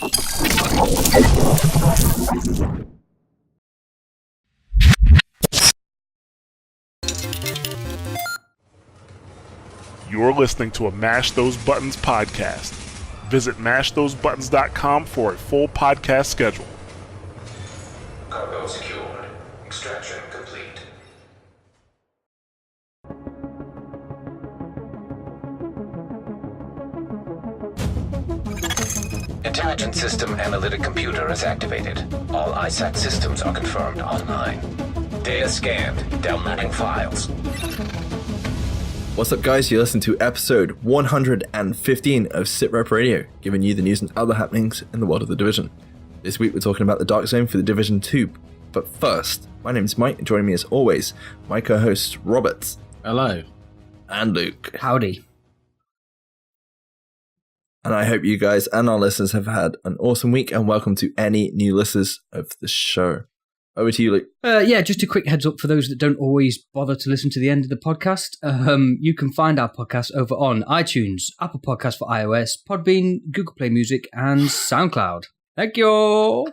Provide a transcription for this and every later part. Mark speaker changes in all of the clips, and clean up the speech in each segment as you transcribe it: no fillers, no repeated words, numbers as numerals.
Speaker 1: You're listening to a Mash Those Buttons podcast. Visit mashthosebuttons.com for a full podcast schedule.
Speaker 2: Cargo secured. Extraction complete. Intelligent System Analytic Computer is activated. All ISAC systems are confirmed online. Data scanned. Downloading files.
Speaker 3: What's up, guys? You listen to episode 115 of SitRep Radio, giving you the news and other happenings in the world of The Division. This week we're talking about the Dark Zone for The Division 2. But first, my name's Mike, and joining me as always, my co-hosts Robert.
Speaker 4: Hello.
Speaker 3: And Luke.
Speaker 5: Howdy.
Speaker 3: And I hope you guys and our listeners have had an awesome week, and welcome to any new listeners of the show. Over to you, Luke.
Speaker 5: Yeah, just a quick heads up for those that don't always bother to listen to the end of the podcast. You can find our podcast over on iTunes, Apple Podcasts for iOS, Podbean, Google Play Music, and SoundCloud. Thank you.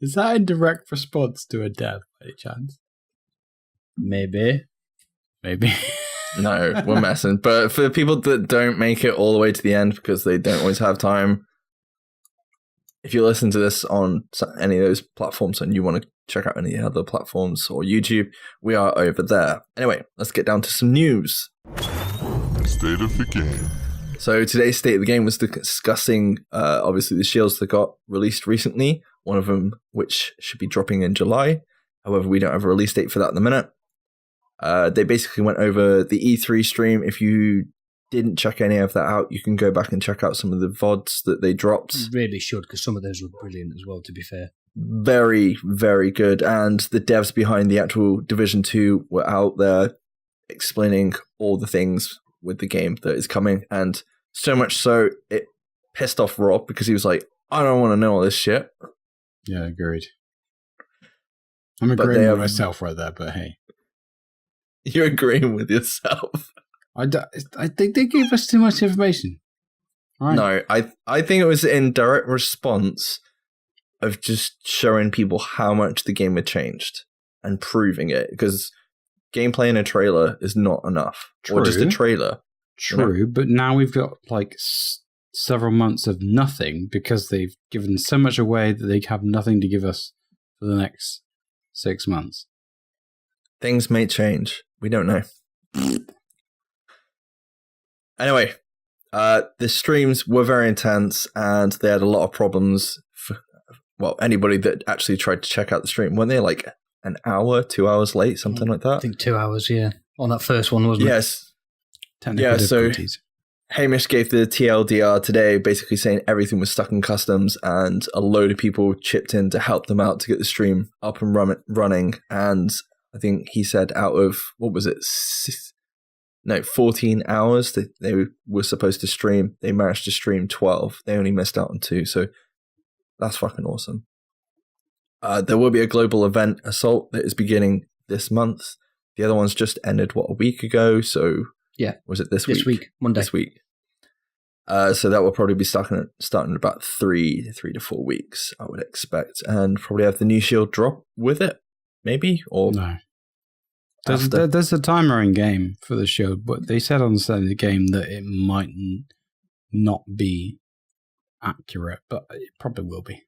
Speaker 4: Is that in direct response to a death, by any chance?
Speaker 5: Maybe.
Speaker 3: No, we're messing. But for the people that don't make it all the way to the end because they don't always have time, if you listen to this on any of those platforms and you want to check out any other platforms or YouTube, we are over there. Anyway, let's get down to some news.
Speaker 1: State of the game.
Speaker 3: So today's State of the Game was discussing, obviously, the shields that got released recently. One of them, which should be dropping in July. However, we don't have a release date for that at the minute. They basically went over the E3 stream. If you didn't check any of that out, you can go back and check out some of the VODs that they dropped.
Speaker 5: Really should, because some of those were brilliant as well, to be fair.
Speaker 3: Very, very good. And the devs behind the actual Division 2 were out there explaining all the things with the game that is coming. And so much so, it pissed off Rob because he was like, I don't want to know all this shit.
Speaker 4: Yeah, agreed. I'm agreeing with myself right there, but hey.
Speaker 3: You're agreeing with yourself.
Speaker 4: I think they gave us too much information. Right.
Speaker 3: No, I think it was in direct response of just showing people how much the game had changed and proving it, because gameplay in a trailer is not enough.
Speaker 4: True.
Speaker 3: Or just a trailer.
Speaker 4: True,
Speaker 3: you know?
Speaker 4: But now we've got like several months of nothing because they've given so much away that they have nothing to give us for the next 6 months.
Speaker 3: Things may change. We don't know. Anyway, the streams were very intense and they had a lot of problems for, anybody that actually tried to check out the stream. Weren't they like an hour, 2 hours late, something like that?
Speaker 5: I think 2 hours, yeah. On that first one, wasn't it?
Speaker 3: Yes.
Speaker 4: Technical difficulties.
Speaker 3: So Hamish gave the TLDR today, basically saying everything was stuck in customs, and a load of people chipped in to help them out to get the stream up and running. And I think he said out of, 14 hours that they were supposed to stream, they managed to stream 12. They only missed out on 2, so that's fucking awesome. There will be a global event, Assault, that is beginning this month. The other one's just ended, a week ago, so...
Speaker 5: Yeah.
Speaker 3: Was it this week?
Speaker 5: This week, Monday.
Speaker 3: This week. So that will probably be starting in about 3 to 4 weeks, I would expect, and probably have the new shield drop with it, maybe, or
Speaker 4: no. There's a timer in game for the shield, but they said on the start of the game that it might not be accurate, but it probably will be.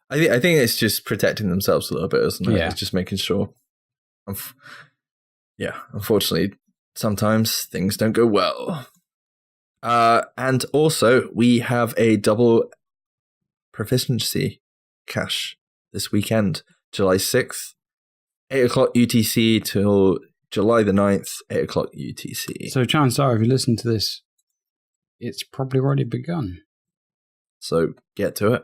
Speaker 3: I think it's just protecting themselves a little bit, isn't it?
Speaker 4: Yeah.
Speaker 3: It's just making sure. Unfortunately, sometimes things don't go well. And also, we have a double proficiency cache this weekend, July 6th, 8 o'clock UTC till July the 9th, 8 o'clock UTC.
Speaker 4: So chances are, if you listen to this, it's probably already begun.
Speaker 3: So get to it.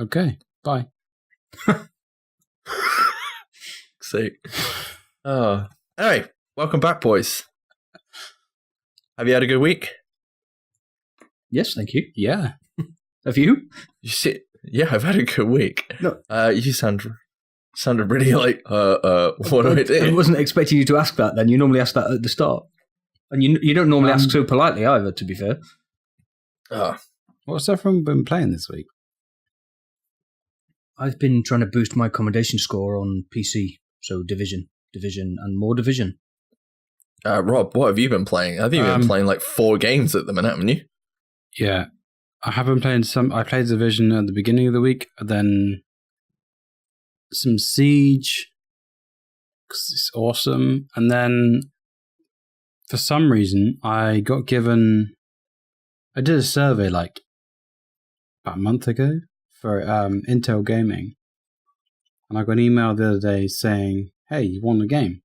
Speaker 4: Okay, bye.
Speaker 3: Sick. Anyway, welcome back, boys. Have you had a good week?
Speaker 5: Yes, thank you.
Speaker 4: Yeah.
Speaker 5: Have you?
Speaker 3: Yeah, I've had a good week.
Speaker 5: No.
Speaker 3: You sounded really like, what do I do?
Speaker 5: I wasn't expecting you to ask that then. You normally ask that at the start. And you don't normally ask so politely either, to be fair.
Speaker 4: What's everyone been playing this week?
Speaker 5: I've been trying to boost my accommodation score on PC. So Division, and more Division.
Speaker 3: Rob, what have you been playing? I think you've been playing like 4 games at the minute, haven't you?
Speaker 4: Yeah. I have been playing I played Division at the beginning of the week, then some Siege, because it's awesome. And then, for some reason, I did a survey like about a month ago for Intel Gaming. And I got an email the other day saying, hey, you won the game.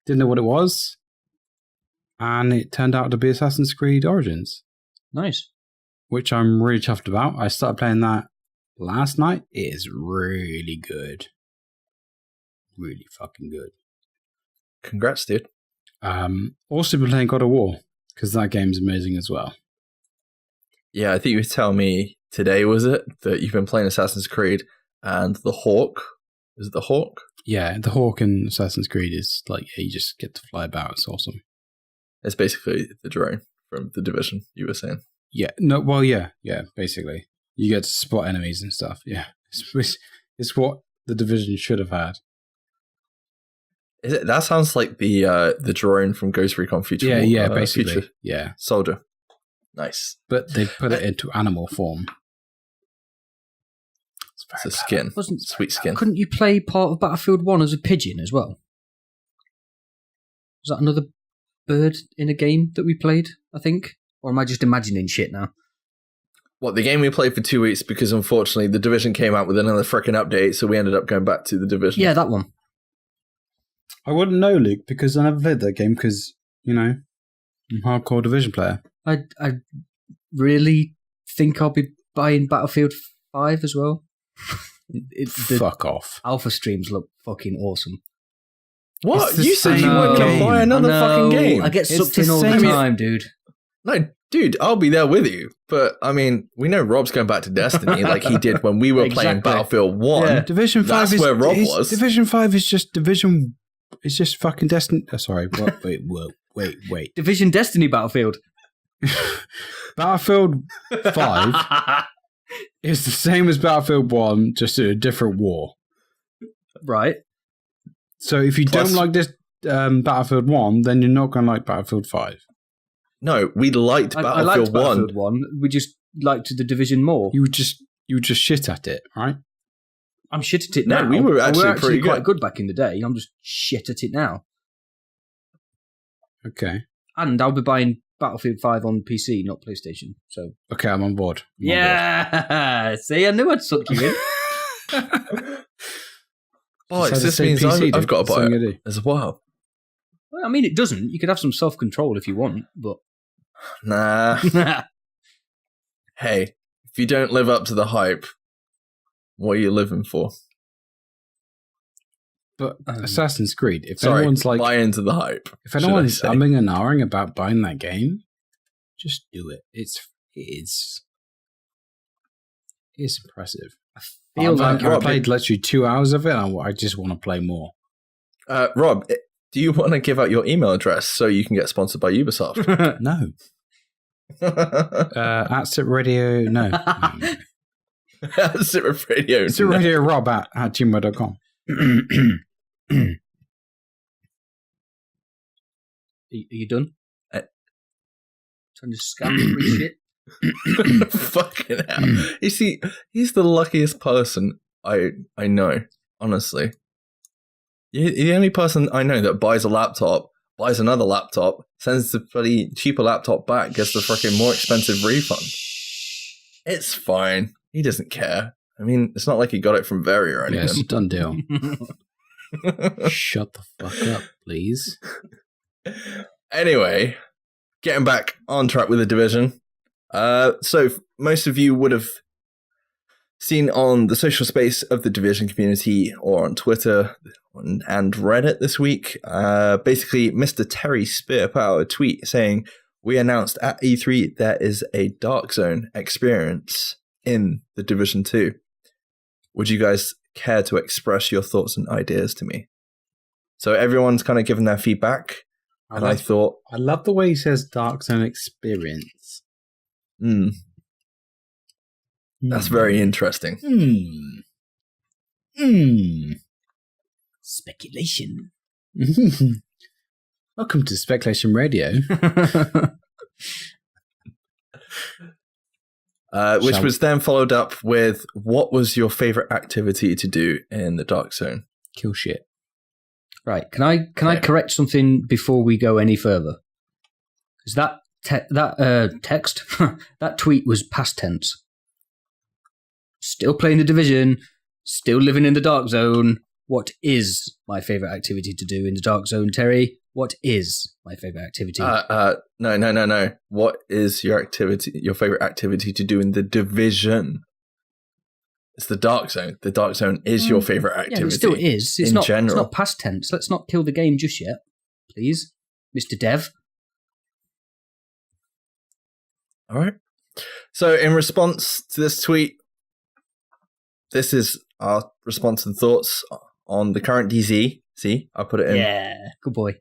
Speaker 4: Didn't know what it was. And it turned out to be Assassin's Creed Origins.
Speaker 5: Nice.
Speaker 4: Which I'm really chuffed about. I started playing that last night. It is really good. Really fucking good.
Speaker 3: Congrats, dude.
Speaker 4: Also been playing God of War, because that game's amazing as well.
Speaker 3: Yeah, I think you were telling me today, was it, that you've been playing Assassin's Creed and the Hawk. Is it the Hawk?
Speaker 4: Yeah, the Hawk in Assassin's Creed is like, you just get to fly about. It's awesome. It's
Speaker 3: basically the drone from The Division, you were saying.
Speaker 4: Yeah, no, well, yeah, basically. You get to spot enemies and stuff, yeah. It's what The Division should have had.
Speaker 3: That sounds like the drone from Ghost Recon Future.
Speaker 4: Yeah, basically.
Speaker 3: Future
Speaker 4: yeah.
Speaker 3: Soldier. Nice.
Speaker 4: But they put it into animal form.
Speaker 3: It's a skin. Sweet skin.
Speaker 5: Couldn't you play part of Battlefield 1 as a pigeon as well? Was that another bird in a game that we played, I think? Or am I just imagining shit now?
Speaker 3: What, the game we played for 2 weeks because unfortunately The Division came out with another freaking update, so we ended up going back to The Division.
Speaker 5: Yeah, that one.
Speaker 4: I wouldn't know, Luke, because I never played that game because, I'm a hardcore Division player.
Speaker 5: I really think I'll be buying Battlefield 5 as well.
Speaker 4: Fuck off.
Speaker 5: Alpha streams look fucking awesome.
Speaker 3: What? You said you weren't going to buy another fucking game.
Speaker 5: I get sucked in all the time, dude.
Speaker 3: No, dude, I'll be there with you. But, I mean, we know Rob's going back to Destiny like he did when we were playing Battlefield 1.
Speaker 4: Yeah. Division 5
Speaker 3: That's where Rob was.
Speaker 4: Division 5 is just Division... It's just fucking Destiny... Oh, sorry. Wait.
Speaker 5: Division Destiny Battlefield.
Speaker 4: Battlefield 5 is the same as Battlefield 1, just in a different war.
Speaker 5: Right.
Speaker 4: So if you don't like this Battlefield 1, then you're not going to like Battlefield 5.
Speaker 3: No, we liked Battlefield 1.
Speaker 5: I liked Battlefield 1. We just liked the Division more.
Speaker 4: You just shit at it, right?
Speaker 5: I'm shit at it now.
Speaker 3: No, we were actually
Speaker 5: quite good back in the day. I'm just shit at it now.
Speaker 4: Okay.
Speaker 5: And I'll be buying Battlefield 5 on PC, not PlayStation. So
Speaker 4: okay, I'm on board.
Speaker 5: See, I knew I'd suck you in.
Speaker 3: Oh, this means I've got to buy it as well.
Speaker 5: Well, I mean, it doesn't. You could have some self-control if you want, but...
Speaker 3: Nah. Hey, if you don't live up to the hype, what are you living for?
Speaker 4: But Assassin's Creed, if
Speaker 3: Sorry,
Speaker 4: anyone's like...
Speaker 3: buy into the hype.
Speaker 4: If anyone is umming and ahhing about buying that game, just do it. It's impressive. I feel like I played literally 2 hours of it, and I just want to play more.
Speaker 3: Rob, do you want to give out your email address so you can get sponsored by Ubisoft?
Speaker 4: No. At Sit Radio, no.
Speaker 3: Sit Radio.
Speaker 4: Sit Radio Rob at gmail.com.
Speaker 5: Are you done? Trying to scam free shit?
Speaker 3: Fucking hell. You see, he's the luckiest person I know, honestly. You're the only person I know that buys a laptop, buys another laptop, sends the bloody cheaper laptop back, gets the fucking more expensive refund. It's fine. He doesn't care. I mean, it's not like he got it from Very or anything.
Speaker 4: Yes, done deal. Shut the fuck up, please.
Speaker 3: Anyway, getting back on track with The Division. So most of you would have seen on the social space of the Division community or on Twitter and Reddit this week, basically Mr. Terry Spier put out a tweet saying, "We announced at E3 there is a Dark Zone experience in the Division 2. Would you guys care to express your thoughts and ideas to me?" So everyone's kind of given their feedback. I thought,
Speaker 4: I love the way he says Dark Zone experience.
Speaker 3: That's very interesting.
Speaker 5: Speculation.
Speaker 4: Welcome to Speculation Radio.
Speaker 3: Which was then followed up with, what was your favorite activity to do in the Dark Zone?
Speaker 4: Kill shit.
Speaker 5: Right. Can I correct something before we go any further? Because text, that tweet was past tense. Still playing the Division, still living in the Dark Zone. What is my favorite activity to do in the Dark Zone, Terry? What is my favorite activity?
Speaker 3: No. What is your favorite activity to do in the Division? It's the Dark Zone. The Dark Zone is your favorite activity.
Speaker 5: Yeah, it still is. It's not past tense. Let's not kill the game just yet, please, Mr. Dev.
Speaker 3: All right. So in response to this tweet, this is our response and thoughts on the current DZ. See, I put it in.
Speaker 5: Yeah, good boy.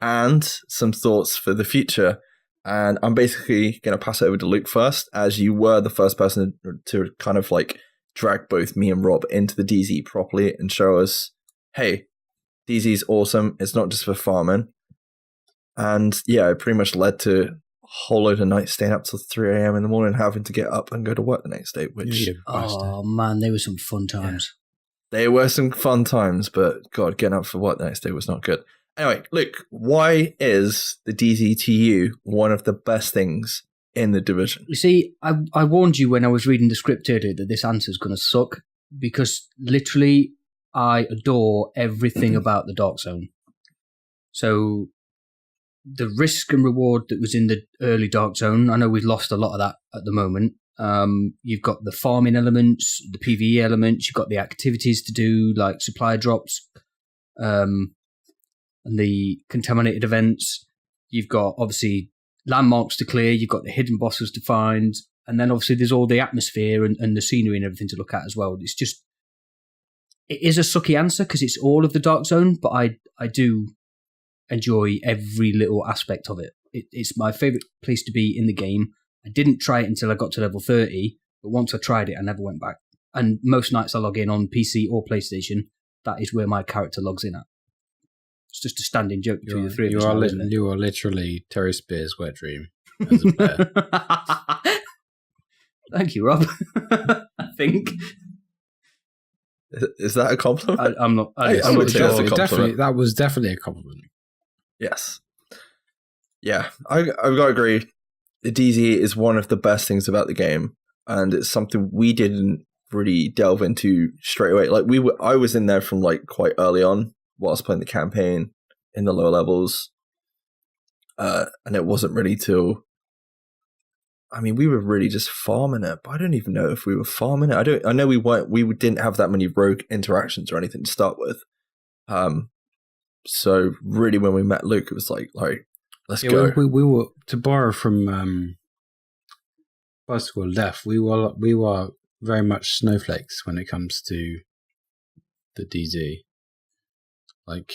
Speaker 3: And some thoughts for the future. And I'm basically going to pass it over to Luke first, as you were the first person to kind of like drag both me and Rob into the DZ properly and show us, hey, DZ's awesome. It's not just for farming. And yeah, it pretty much led to whole load of nights staying up till 3 a.m. in the morning, having to get up and go to work the next day. Which
Speaker 5: man, they were some fun times.
Speaker 3: Yeah. They were some fun times, but God, getting up for work the next day was not good. Anyway, Luke, why is the DZ to you one of the best things in the Division?
Speaker 5: You see, I warned you when I was reading the script earlier that this answer is going to suck, because literally I adore everything about the Dark Zone. So the risk and reward that was in the early Dark Zone, I know we've lost a lot of that at the moment. You've got the farming elements, the PvE elements, you've got the activities to do, like supply drops, and the contaminated events. You've got, obviously, landmarks to clear, you've got the hidden bosses to find, and then obviously there's all the atmosphere and the scenery and everything to look at as well. It's just, it is a sucky answer because it's all of the Dark Zone, but I do enjoy every little aspect of it. It's my favourite place to be in the game. I didn't try it until I got to level 30, but once I tried it, I never went back. And most nights I log in on PC or PlayStation, that is where my character logs in at. It's just a standing joke between the three of us.
Speaker 4: You are literally Terry Spear's wet dream as a player.
Speaker 5: Thank you, Rob. I think.
Speaker 3: Is that a compliment?
Speaker 5: I'm not
Speaker 3: I'm
Speaker 5: not
Speaker 3: sure.
Speaker 5: sure.
Speaker 4: That was definitely a compliment.
Speaker 3: Yes. Yeah, I've got to agree. The DZ is one of the best things about the game, and it's something we didn't really delve into straight away. Like I was in there from like quite early on whilst playing the campaign in the lower levels, and it wasn't really till. I mean, we were really just farming it, but I don't even know if we were farming it. I know we weren't. We didn't have that many rogue interactions or anything to start with. So really, when we met Luke, it was like let's go.
Speaker 4: We were, to borrow from Bicycle Left. We were very much snowflakes when it comes to the DZ. Like,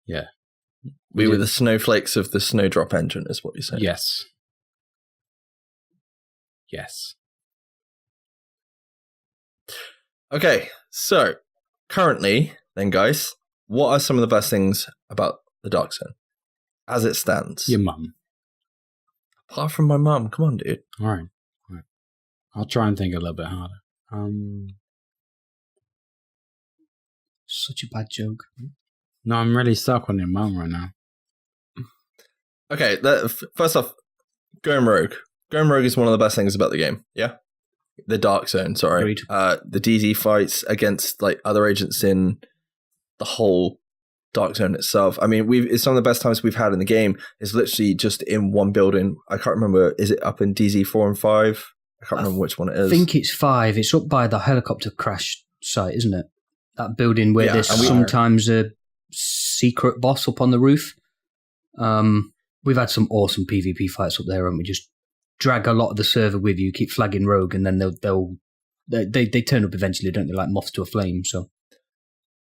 Speaker 4: yeah.
Speaker 3: We were the snowflakes of the Snowdrop engine, is what you're saying.
Speaker 4: Yes. Yes.
Speaker 3: Okay, so currently, then, guys, what are some of the best things about the Dark Zone as it stands?
Speaker 4: Your mum.
Speaker 3: Apart from my mum, come on, dude.
Speaker 4: All right. I'll try and think a little bit harder.
Speaker 5: Such a bad joke.
Speaker 4: No, I'm really stuck on your mum right now.
Speaker 3: Okay, first off, going rogue. Going rogue is one of the best things about the game. Yeah, the Dark Zone. Sorry,
Speaker 5: Agreed.
Speaker 3: The DZ fights against like other agents in the whole Dark Zone itself. I mean, it's some of the best times we've had in the game. Is literally just in one building. I can't remember. Is it up in DZ 4 and 5? I can't remember which one it is.
Speaker 5: I think it's 5. It's up by the helicopter crash site, isn't it? That building where there's sometimes a secret boss up on the roof. We've had some awesome PvP fights up there, and we just drag a lot of the server with you, keep flagging rogue, and then they turn up eventually, don't they? Like moths to a flame. So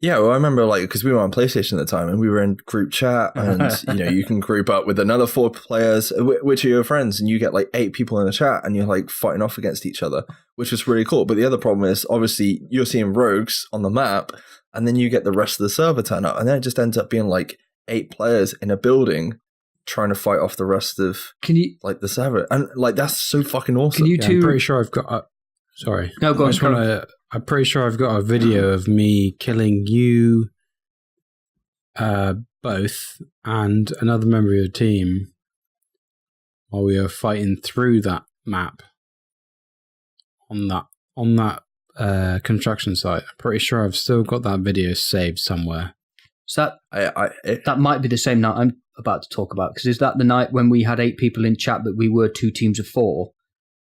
Speaker 3: Yeah, well, I remember because we were on PlayStation at the time and we were in group chat and, you can group up with another 4 players, which are your friends, and you get 8 people in a chat and you're fighting off against each other, which was really cool. But the other problem is obviously you're seeing rogues on the map and then you get the rest of the server turn up and then it just ends up being 8 players in a building trying to fight off the rest of the server. And that's so fucking awesome.
Speaker 5: Can you
Speaker 4: I'm pretty sure I've got... sorry.
Speaker 5: No, go on.
Speaker 4: I'm pretty sure I've got a video of me killing you both and another member of your team while we were fighting through that map on that construction site. I'm pretty sure I've still got that video saved somewhere.
Speaker 5: So that might be the same night I'm about to talk about, because is that the night when we had 8 people in chat but we were 2 teams of 4?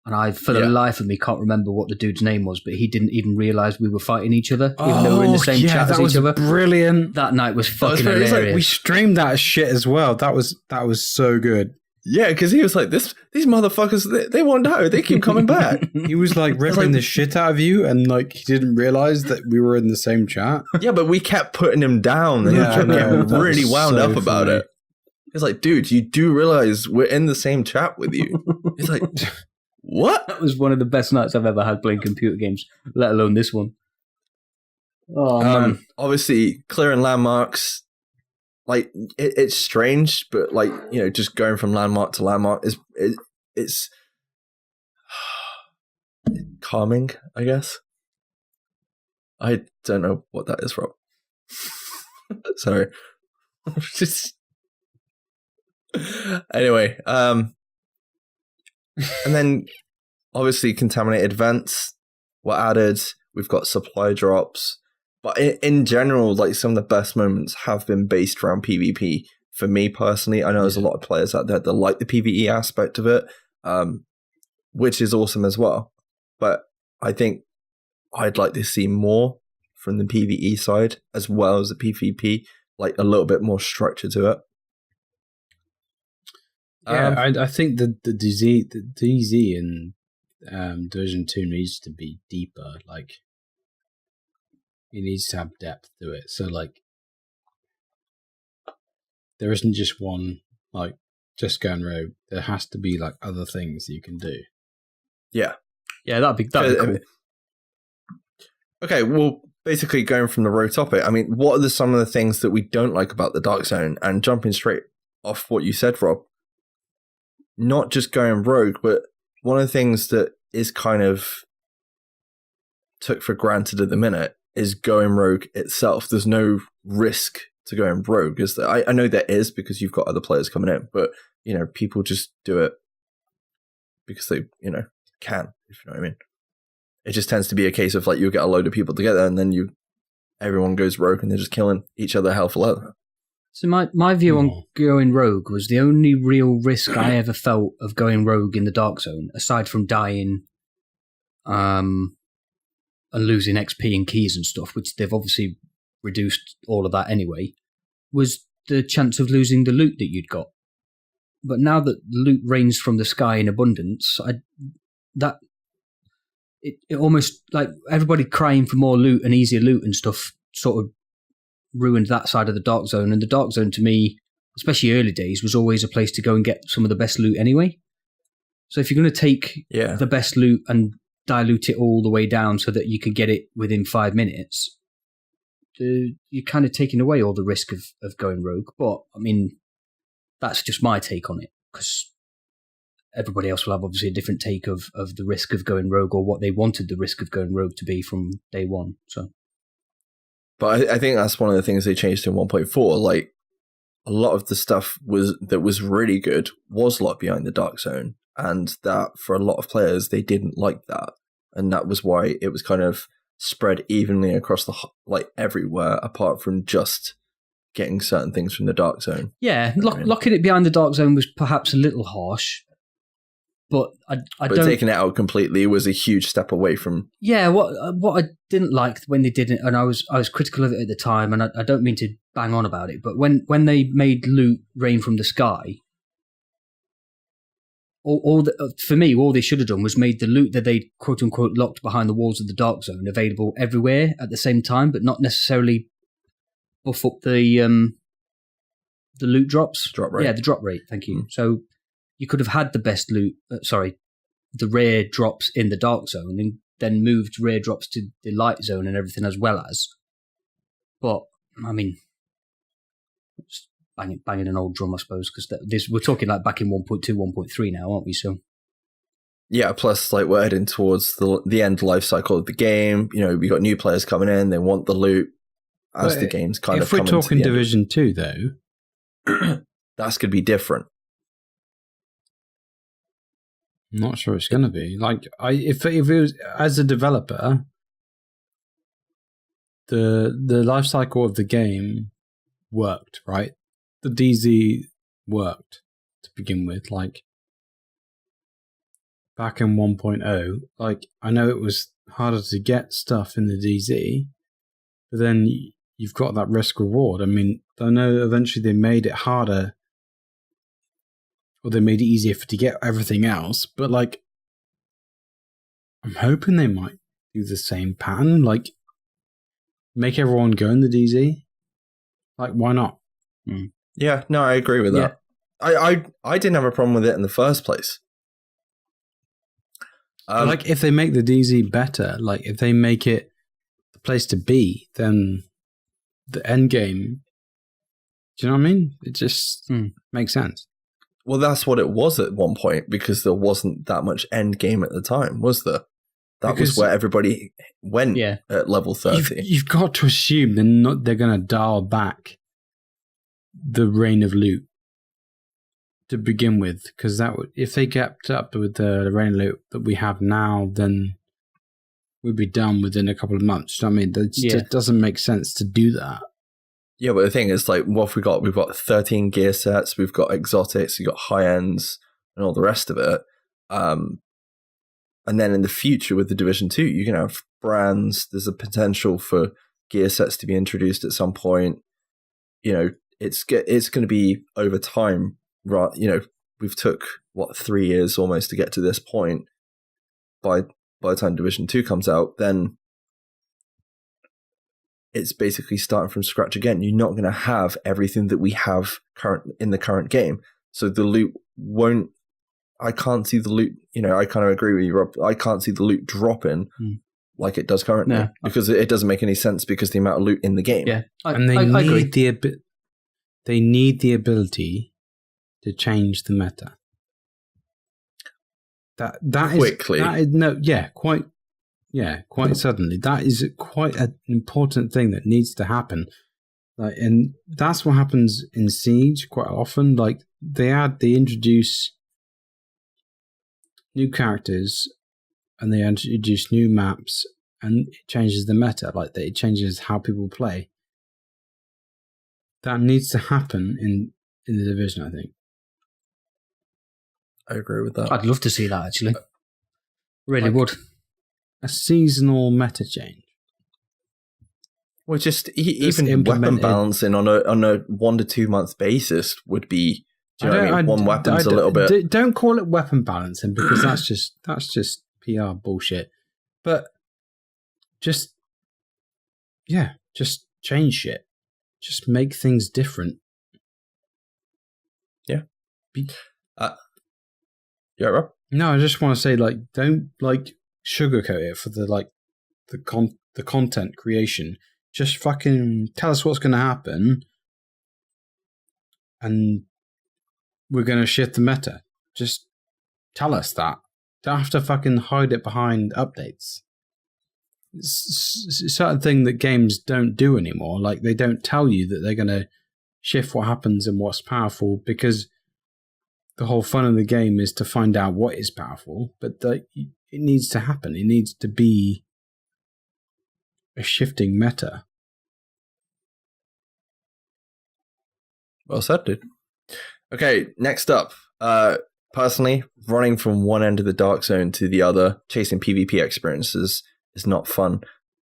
Speaker 5: And I, for the life of me, can't remember what the dude's name was, but he didn't even realise we were fighting each other, even though we're in the same chat as each other.
Speaker 4: Brilliant.
Speaker 5: That night was fucking hilarious.
Speaker 4: We streamed that shit as well. That was so good.
Speaker 3: Yeah, because he was like, these motherfuckers, they won't know. They keep coming back.
Speaker 4: He was ripping the shit out of you, and he didn't realise that we were in the same chat.
Speaker 3: Yeah, but we kept putting him down, and he kept getting really wound up about it. He's like, dude, you do realise we're in the same chat with you. He's like... What?
Speaker 5: That was one of the best nights I've ever had playing computer games, let alone this one. Oh, man.
Speaker 3: Obviously, clearing landmarks, it's strange, but just going from landmark to landmark it's calming, I guess. I don't know what that is, Rob. Sorry. Anyway, and then, obviously, contaminated vents were added. We've got supply drops. But in general, some of the best moments have been based around PvP. For me, personally, I know there's a lot of players out there that like the PvE aspect of it, which is awesome as well. But I think I'd like to see more from the PvE side as well as the PvP, a little bit more structure to it.
Speaker 4: Yeah, I think the DZ in Division 2 needs to be deeper. It needs to have depth to it. So, there isn't just one, just going rogue. There has to be, other things that you can do.
Speaker 3: Yeah.
Speaker 5: Yeah, that'd be cool.
Speaker 3: Okay, well, basically going from the rogue topic, what are some of the things that we don't like about the Dark Zone? And jumping straight off what you said, Rob, not just going rogue, but one of the things that is kind of took for granted at the minute is going rogue itself. There's no risk to going rogue. I know there is because you've got other players coming in, but people just do it because they can, if you know what I mean. It just tends to be a case of you'll get a load of people together and then everyone goes rogue and they're just killing each other hell for leather.
Speaker 5: So my view on going rogue was the only real risk I ever felt of going rogue in the Dark Zone, aside from dying and losing XP and keys and stuff, which they've obviously reduced all of that anyway, was the chance of losing the loot that you'd got. But now that loot rains from the sky in abundance, it almost, everybody crying for more loot and easier loot and stuff sort of ruined that side of the Dark Zone. And the Dark Zone, to me, especially early days, was always a place to go and get some of the best loot anyway. So if you're going to take the best loot and dilute it all the way down so that you can get it within 5 minutes, you're kind of taking away all the risk of going rogue. But, that's just my take on it, because everybody else will have obviously a different take of the risk of going rogue, or what they wanted the risk of going rogue to be from day one. So...
Speaker 3: But I think that's one of the things they changed in 1.4. A lot of the stuff that was really good was locked behind the Dark Zone, and that for a lot of players they didn't like that, and that was why it was kind of spread evenly across everywhere, apart from just getting certain things from the Dark Zone.
Speaker 5: Yeah, locking it behind the Dark Zone was perhaps a little harsh. But
Speaker 3: but taking it out completely was a huge step away from...
Speaker 5: Yeah, what I didn't like when they did it, and I was critical of it at the time, and I don't mean to bang on about it, but when they made loot rain from the sky, for me, all they should have done was made the loot that they quote-unquote locked behind the walls of the Dark Zone available everywhere at the same time, but not necessarily buff up the loot drops.
Speaker 3: Drop rate.
Speaker 5: Yeah, the drop rate. Thank you. So you could have had the best loot. The rare drops in the dark zone, and then moved rare drops to the light zone and everything as well as. But I mean, just banging an old drum, I suppose, because we're talking like back in 1.2, 1.3 now, aren't we? So.
Speaker 3: Yeah, plus like we're heading towards the end life cycle of the game. You know, we got new players coming in; they want the loot as the game's kind of.
Speaker 4: If we're talking Division 2, though,
Speaker 3: that's going to be different.
Speaker 4: I'm not sure it's going to be. Like, if it was as a developer, the life cycle of the game worked, right? The DZ worked to begin with, like. Back in 1.0, like, I know it was harder to get stuff in the DZ, but then you've got that risk reward. I mean, I know eventually they made it harder, or they made it easier to get everything else, but like, I'm hoping they might do the same pattern, like, make everyone go in the DZ. Like, why not?
Speaker 3: Yeah, no, I agree with that. I didn't have a problem with it in the first place.
Speaker 4: Like, if they make the DZ better, like, if they make it the place to be, then the end game, do you know what I mean? It just makes sense.
Speaker 3: Well, that's what it was at one point, because there wasn't that much end game at the time, was there? That was where everybody went at level 30.
Speaker 4: You've got to assume they're going to dial back the reign of loot to begin with, because if they kept up with the rain loot that we have now, then we'd be done within a couple of months. You know what I mean? It doesn't make sense to do that.
Speaker 3: Yeah, but the thing is, like, what have we got? We've got 13 gear sets, we've got exotics, we've got high ends, and all the rest of it. And then in the future with the Division 2, you can have brands. There's a potential for gear sets to be introduced at some point. You know, it's going to be over time. Right, you know, we've took 3 years almost to get to this point. By the time Division 2 comes out, then it's basically starting from scratch again. You're not going to have everything that we have in the current game, so the loot won't. I can't see the loot. You know, I kind of agree with you, Rob. I can't see the loot dropping like it does currently, because it doesn't make any sense because the amount of loot in the game.
Speaker 5: Yeah,
Speaker 4: and they need the ability to change the meta. That
Speaker 3: quickly.
Speaker 4: Quite suddenly. That is quite an important thing that needs to happen. Like, and that's what happens in Siege quite often. Like, they introduce new characters and they introduce new maps, and it changes the meta. Like, it changes how people play. That needs to happen in the Division, I think.
Speaker 3: I agree with that.
Speaker 5: I'd love to see that, actually. Really would.
Speaker 4: A seasonal meta change.
Speaker 3: Well, just even weapon balancing on a 1 to 2 month basis would be. Do you know what I mean? One weapon's a little bit.
Speaker 4: Don't call it weapon balancing, because that's just PR bullshit. But just change shit. Just make things different.
Speaker 3: Yeah. Yeah, Rob?
Speaker 4: No, I just want to say, like, don't like sugarcoat it for the content creation. Just fucking tell us what's going to happen, and we're going to shift the meta. Just tell us that. Don't have to fucking hide it behind updates. It's a certain thing that games don't do anymore. Like, they don't tell you that they're going to shift what happens and what's powerful, because the whole fun of the game is to find out what is powerful, but it needs to happen. It needs to be a shifting meta.
Speaker 3: Well said, dude. Okay, next up. Personally, running from one end of the dark zone to the other, chasing PvP experiences is not fun.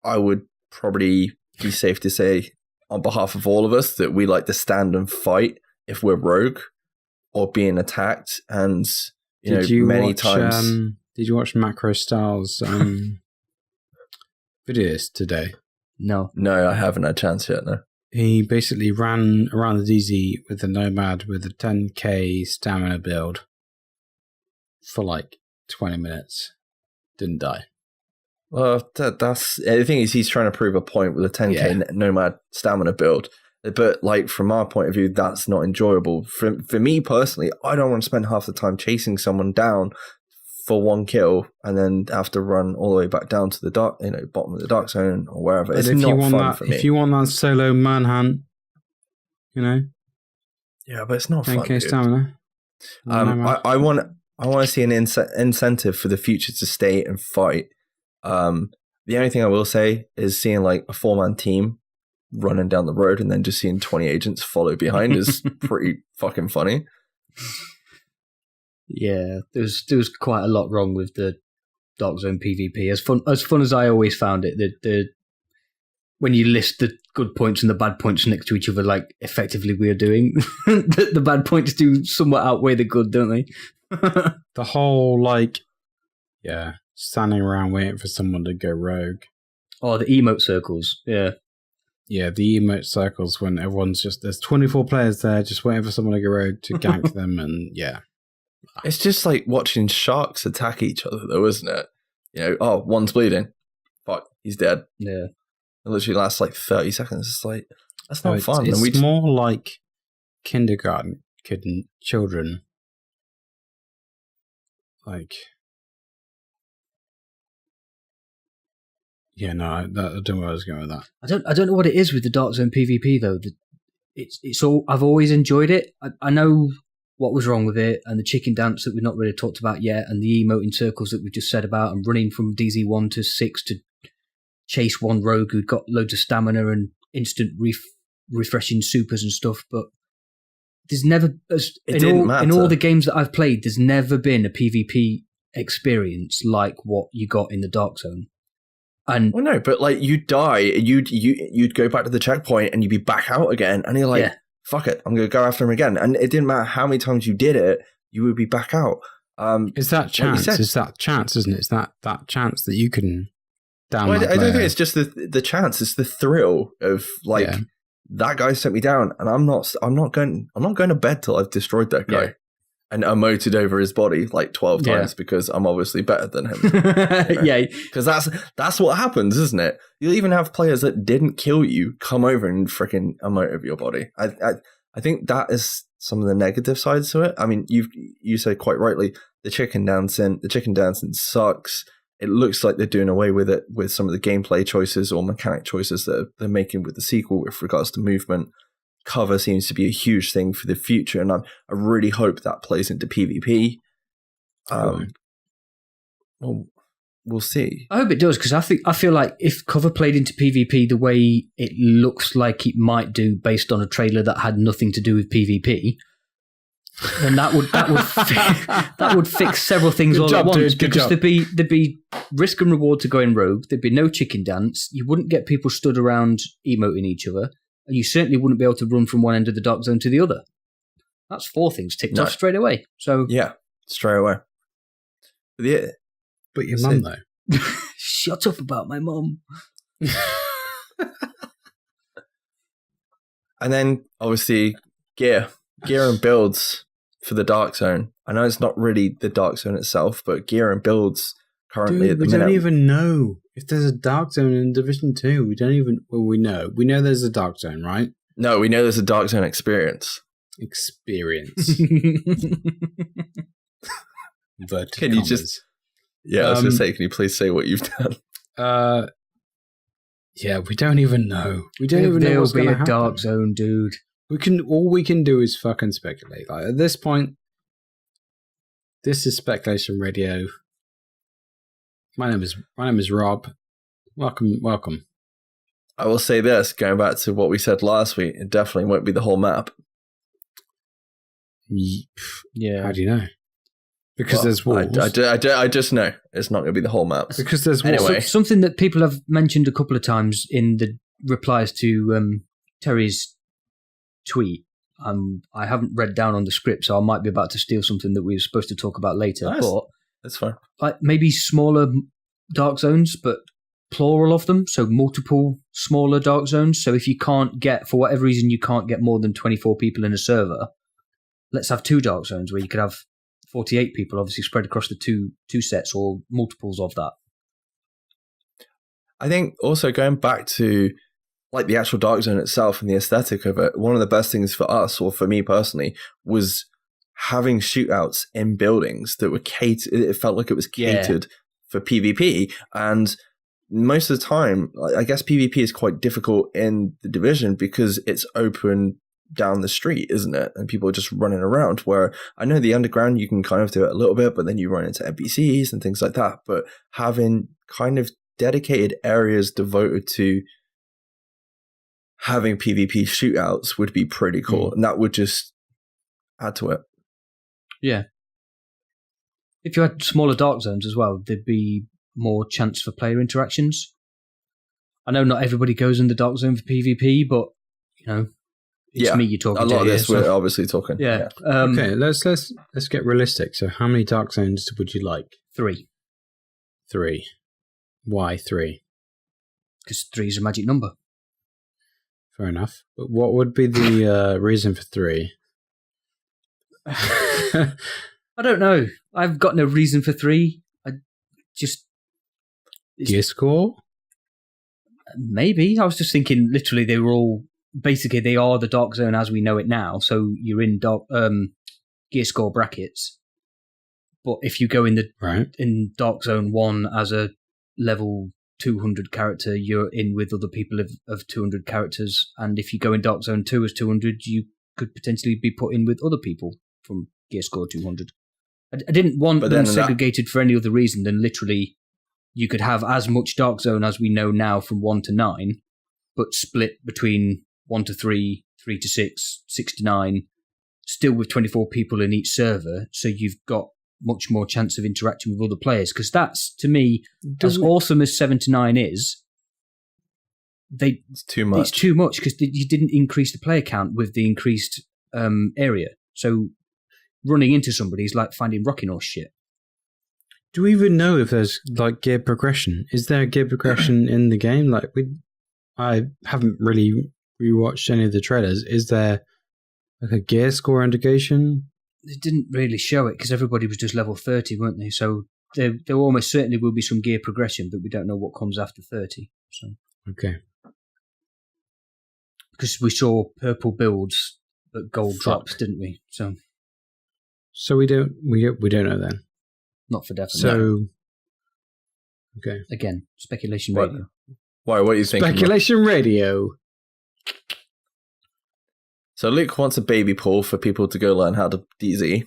Speaker 3: I would probably be safe to say, on behalf of all of us, that we like to stand and fight if we're rogue or being attacked. And many times.
Speaker 4: Did you watch Macro Styles videos today?
Speaker 5: No,
Speaker 3: I haven't had a chance yet. No.
Speaker 4: he basically ran around the DZ with the Nomad with a 10k stamina build for like 20 minutes. Didn't die.
Speaker 3: Well, that's the thing is he's trying to prove a point with a 10k Nomad stamina build. But like from our point of view, that's not enjoyable. For me personally, I don't want to spend half the time chasing someone down for one kill and then have to run all the way back down to the bottom of the dark zone or wherever. It's not fun for me.
Speaker 4: If you want that solo manhunt,
Speaker 3: yeah, but it's not
Speaker 4: 10k
Speaker 3: fun.
Speaker 4: Stamina.
Speaker 3: I want to see an incentive for the future to stay and fight. The only thing I will say is seeing like a 4-man team running down the road and then just seeing 20 agents follow behind is pretty fucking funny.
Speaker 5: Yeah, there was quite a lot wrong with the Dark Zone PvP. As fun as I always found it, the when you list the good points and the bad points next to each other, like effectively we are doing, the bad points do somewhat outweigh the good, don't they?
Speaker 4: The whole standing around waiting for someone to go rogue.
Speaker 5: Oh, the emote circles, yeah.
Speaker 4: Yeah, the emote circles when everyone's there's 24 players there just waiting for someone to go rogue to gank them, and yeah.
Speaker 3: It's just like watching sharks attack each other, though, isn't it? One's bleeding. Fuck, he's dead.
Speaker 5: Yeah.
Speaker 3: It literally lasts like 30 seconds. It's like, that's not fun.
Speaker 4: It's more like kindergarten children. Like, yeah, no, I don't know where I was going with that.
Speaker 5: I don't know what it is with the Dark Zone PvP though. It's all, I've always enjoyed it. I know what was wrong with it, and the chicken dance that we've not really talked about yet, and the emote in circles that we just said about, and running from DZ1 to 6 to chase one rogue who'd got loads of stamina and instant refreshing supers and stuff. But there's never, in all the games that I've played, there's never been a PvP experience like what you got in the Dark Zone. And
Speaker 3: well, no, but like you'd die, you'd go back to the checkpoint and you'd be back out again, and you're like, fuck it, I'm going to go after him again. And it didn't matter how many times you did it, you would be back out.
Speaker 4: It's that chance. It's that chance, isn't it? It's that chance that you can down.
Speaker 3: Well, I don't think it's just the chance. It's the thrill of like that guy sent me down, and I'm not going to bed till I've destroyed that guy and emoted over his body like 12 times because I'm obviously better than him.
Speaker 5: Yeah,
Speaker 3: because that's what happens, isn't it? You'll even have players that didn't kill you come over and freaking emote over your body. I think that is some of the negative sides to it. I mean, you said quite rightly, the chicken dancing sucks. It looks like they're doing away with it with some of the gameplay choices or mechanic choices that they're making with the sequel with regards to movement. Cover seems to be a huge thing for the future, and I really hope that plays into PvP. Well, we'll see.
Speaker 5: I hope it does, because I feel like if cover played into PvP the way it looks like it might do based on a trailer that had nothing to do with PvP, then that would fix several things all at once. Because there'd be risk and reward to going rogue. There'd be no chicken dance. You wouldn't get people stood around emoting each other, and you certainly wouldn't be able to run from one end of the Dark Zone to the other. That's 4 things ticked off straight away. So
Speaker 3: yeah, straight away.
Speaker 4: But your mum though.
Speaker 5: Shut up about my mum.
Speaker 3: And then obviously gear and builds for the Dark Zone. I know it's not really the Dark Zone itself, but gear and builds currently at the minute.
Speaker 4: We don't even know if there's a Dark Zone in Division 2. We don't even... Well, we know. We know there's a Dark Zone, right?
Speaker 3: No, we know there's a Dark Zone experience. Can you just... Yeah, I was going to say, can you please say what you've done?
Speaker 4: Yeah, we don't even know. We don't even know what's going to happen.
Speaker 5: There'll be a Dark Zone, dude.
Speaker 4: All we can do is fucking speculate. Like, at this point, this is Speculation Radio. My name is Rob. Welcome.
Speaker 3: I will say this, going back to what we said last week, it definitely won't be the whole map.
Speaker 5: Yeah.
Speaker 4: How do you know? Because there's walls.
Speaker 3: I just know it's not going to be the whole map.
Speaker 4: Because there's walls.
Speaker 3: Anyway.
Speaker 5: Something that people have mentioned a couple of times in the replies to Terry's tweet. I haven't read down on the script, so I might be about to steal something that we were supposed to talk about later.
Speaker 3: Nice.
Speaker 5: But
Speaker 3: that's fine.
Speaker 5: Like maybe smaller Dark Zones, but plural of them, so multiple smaller dark zones. So if you can't get, for whatever reason, you can't get more than 24 people in a server, let's have 2 dark zones where you could have 48 people, obviously spread across the two sets or multiples of that.
Speaker 3: I think also going back to like the actual dark zone itself and the aesthetic of it, one of the best things for us, or for me personally, was having shootouts in buildings that were catered. It felt like it was catered for PvP. And most of the time, I guess PvP is quite difficult in the Division because it's open down the street, isn't it? And people are just running around, where I know the underground, you can kind of do it a little bit, but then you run into NPCs and things like that. But having kind of dedicated areas devoted to having PvP shootouts would be pretty cool. And that would just add to it.
Speaker 5: Yeah. If you had smaller dark zones as well, there'd be more chance for player interactions. I know not everybody goes in the dark zone for PvP, but, you know, it's me you're talking to.
Speaker 3: A lot of this
Speaker 5: here,
Speaker 3: we're obviously talking.
Speaker 5: Yeah.
Speaker 4: Okay, let's get realistic. So how many dark zones would you like?
Speaker 5: 3.
Speaker 4: 3. Why 3?
Speaker 5: Because 3 is a magic number.
Speaker 4: Fair enough. But what would be the reason for 3?
Speaker 5: I don't know. I've got no reason for 3. I just...
Speaker 4: Gear score?
Speaker 5: Maybe. I was just thinking, literally, they were all... Basically, they are the dark zone as we know it now. So you're in gear score brackets. But if you go in in dark zone 1 as a level 200 character, you're in with other people of 200 characters. And if you go in dark zone 2 as 200, you could potentially be put in with other people from gear score 200. I didn't want them segregated for any other reason than literally you could have as much dark zone as we know now from 1 to 9, but split between 1 to 3, 3 to 6, 6 to 9, still with 24 people in each server, so you've got much more chance of interacting with other players. Because that's, to me, as awesome as 7 to 9 is, it's
Speaker 3: too much.
Speaker 5: It's too much because you didn't increase the player count with the increased area. So running into somebody is like finding rocking horse shit.
Speaker 4: Do we even know if there's like gear progression? Is there a gear progression in the game? Like I haven't really rewatched any of the trailers. Is there like a gear score indication?
Speaker 5: They didn't really show it because everybody was just level 30, weren't they? So there almost certainly will be some gear progression, but we don't know what comes after 30. So
Speaker 4: okay,
Speaker 5: because we saw purple builds but gold drops, didn't we? So
Speaker 4: we don't know then.
Speaker 5: Not for definite.
Speaker 4: So okay,
Speaker 5: again, speculation radio.
Speaker 3: Why? What are you thinking?
Speaker 4: Speculation radio.
Speaker 3: So Luke wants a baby pool for people to go learn how to DZ.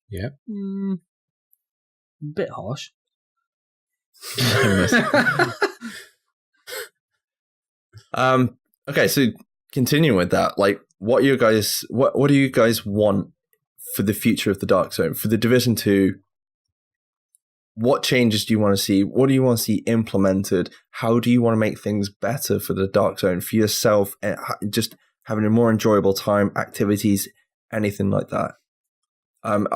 Speaker 4: Yeah.
Speaker 5: Bit harsh.
Speaker 3: Okay, so continuing with that, like, what do you guys want for the future of the Dark Zone? For the Division 2, what changes do you want to see? What do you want to see implemented? How do you want to make things better for the Dark Zone, for yourself, and just having a more enjoyable time, activities, anything like that? I'm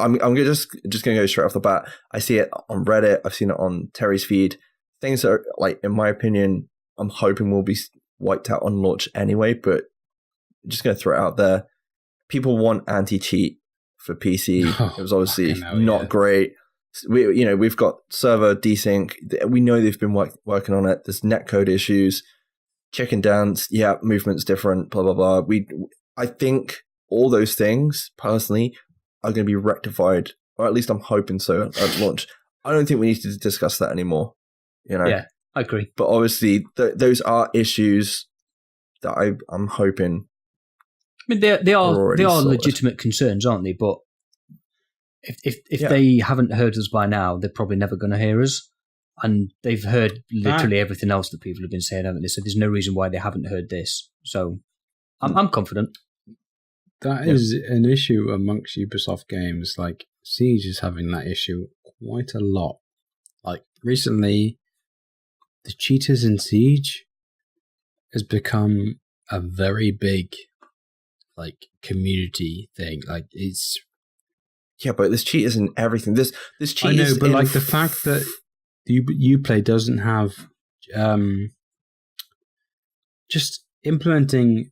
Speaker 3: just going to go straight off the bat. I see it on Reddit. I've seen it on Terry's feed. Things that are, like, in my opinion, I'm hoping will be wiped out on launch anyway, but I'm just going to throw it out there. People want anti-cheat for PC. It was obviously not great. We've got server desync. We know they've been working on it. There's netcode issues. Chicken dance. Yeah, movement's different. Blah blah blah. I think all those things personally are going to be rectified, or at least I'm hoping so at launch. I don't think we need to discuss that anymore.
Speaker 5: Yeah, I agree.
Speaker 3: But obviously, those are issues that I'm hoping.
Speaker 5: I mean, they are legitimate concerns, aren't they? But if they haven't heard us by now, they're probably never going to hear us. And they've heard literally everything else that people have been saying, haven't they? So there's no reason why they haven't heard this. So I'm confident.
Speaker 4: That is an issue amongst Ubisoft games. Like, Siege is having that issue quite a lot. Like, recently, the cheaters in Siege has become a very big, like, community thing. Like, it's...
Speaker 3: Yeah, but there's cheaters in everything. There's cheaters.
Speaker 4: I know, but like the fact that Uplay doesn't have just implementing.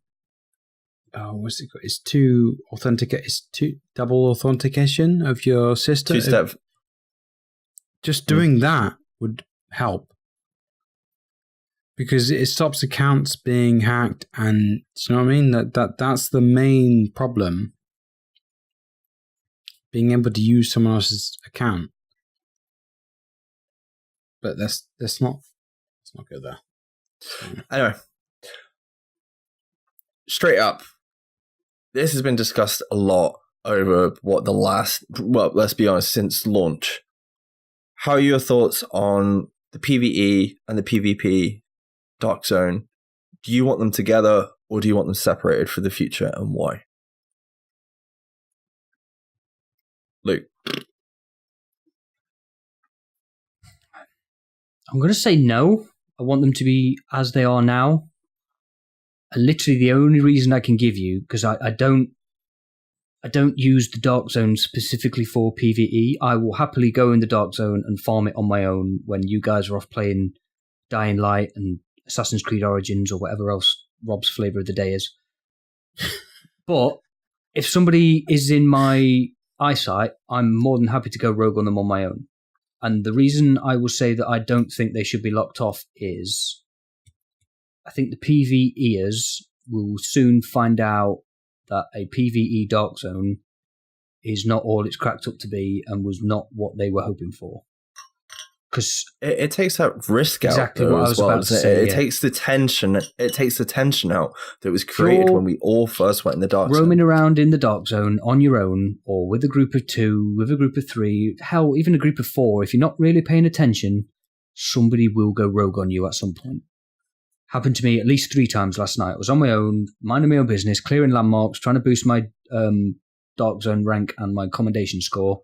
Speaker 4: Oh, what's it called? It's double authentication of your system.
Speaker 3: Two-step.
Speaker 4: Just doing that would help, because it stops accounts being hacked, and do you know what I mean? That's the main problem. Being able to use someone else's account, but let's not go there.
Speaker 3: Anyway, straight up, this has been discussed a lot over let's be honest, since launch. How are your thoughts on the PvE and the PvP Dark Zone? Do you want them together, or do you want them separated for the future, and why? Luke.
Speaker 5: I'm going to say no. I want them to be as they are now. And literally the only reason I can give you, because I don't use the Dark Zone specifically for PvE. I will happily go in the Dark Zone and farm it on my own when you guys are off playing Dying Light and Assassin's Creed Origins or whatever else Rob's flavour of the day is. But if somebody is in my eyesight, I'm more than happy to go rogue on them on my own. And the reason I will say that I don't think they should be locked off is I think the PvEers will soon find out that a PvE Dark Zone is not all it's cracked up to be and was not what they were hoping for. Because
Speaker 3: it takes that risk out.
Speaker 5: Exactly what I was about to say.
Speaker 3: It takes the tension. It takes the tension out that was created when we all first went in the Dark Zone.
Speaker 5: Roaming around in the Dark Zone on your own, or with a group of 2, with a group of 3, hell, even a group of 4. If you're not really paying attention, somebody will go rogue on you at some point. Happened to me at least 3 times last night. I was on my own, minding my own business, clearing landmarks, trying to boost my Dark Zone rank and my commendation score,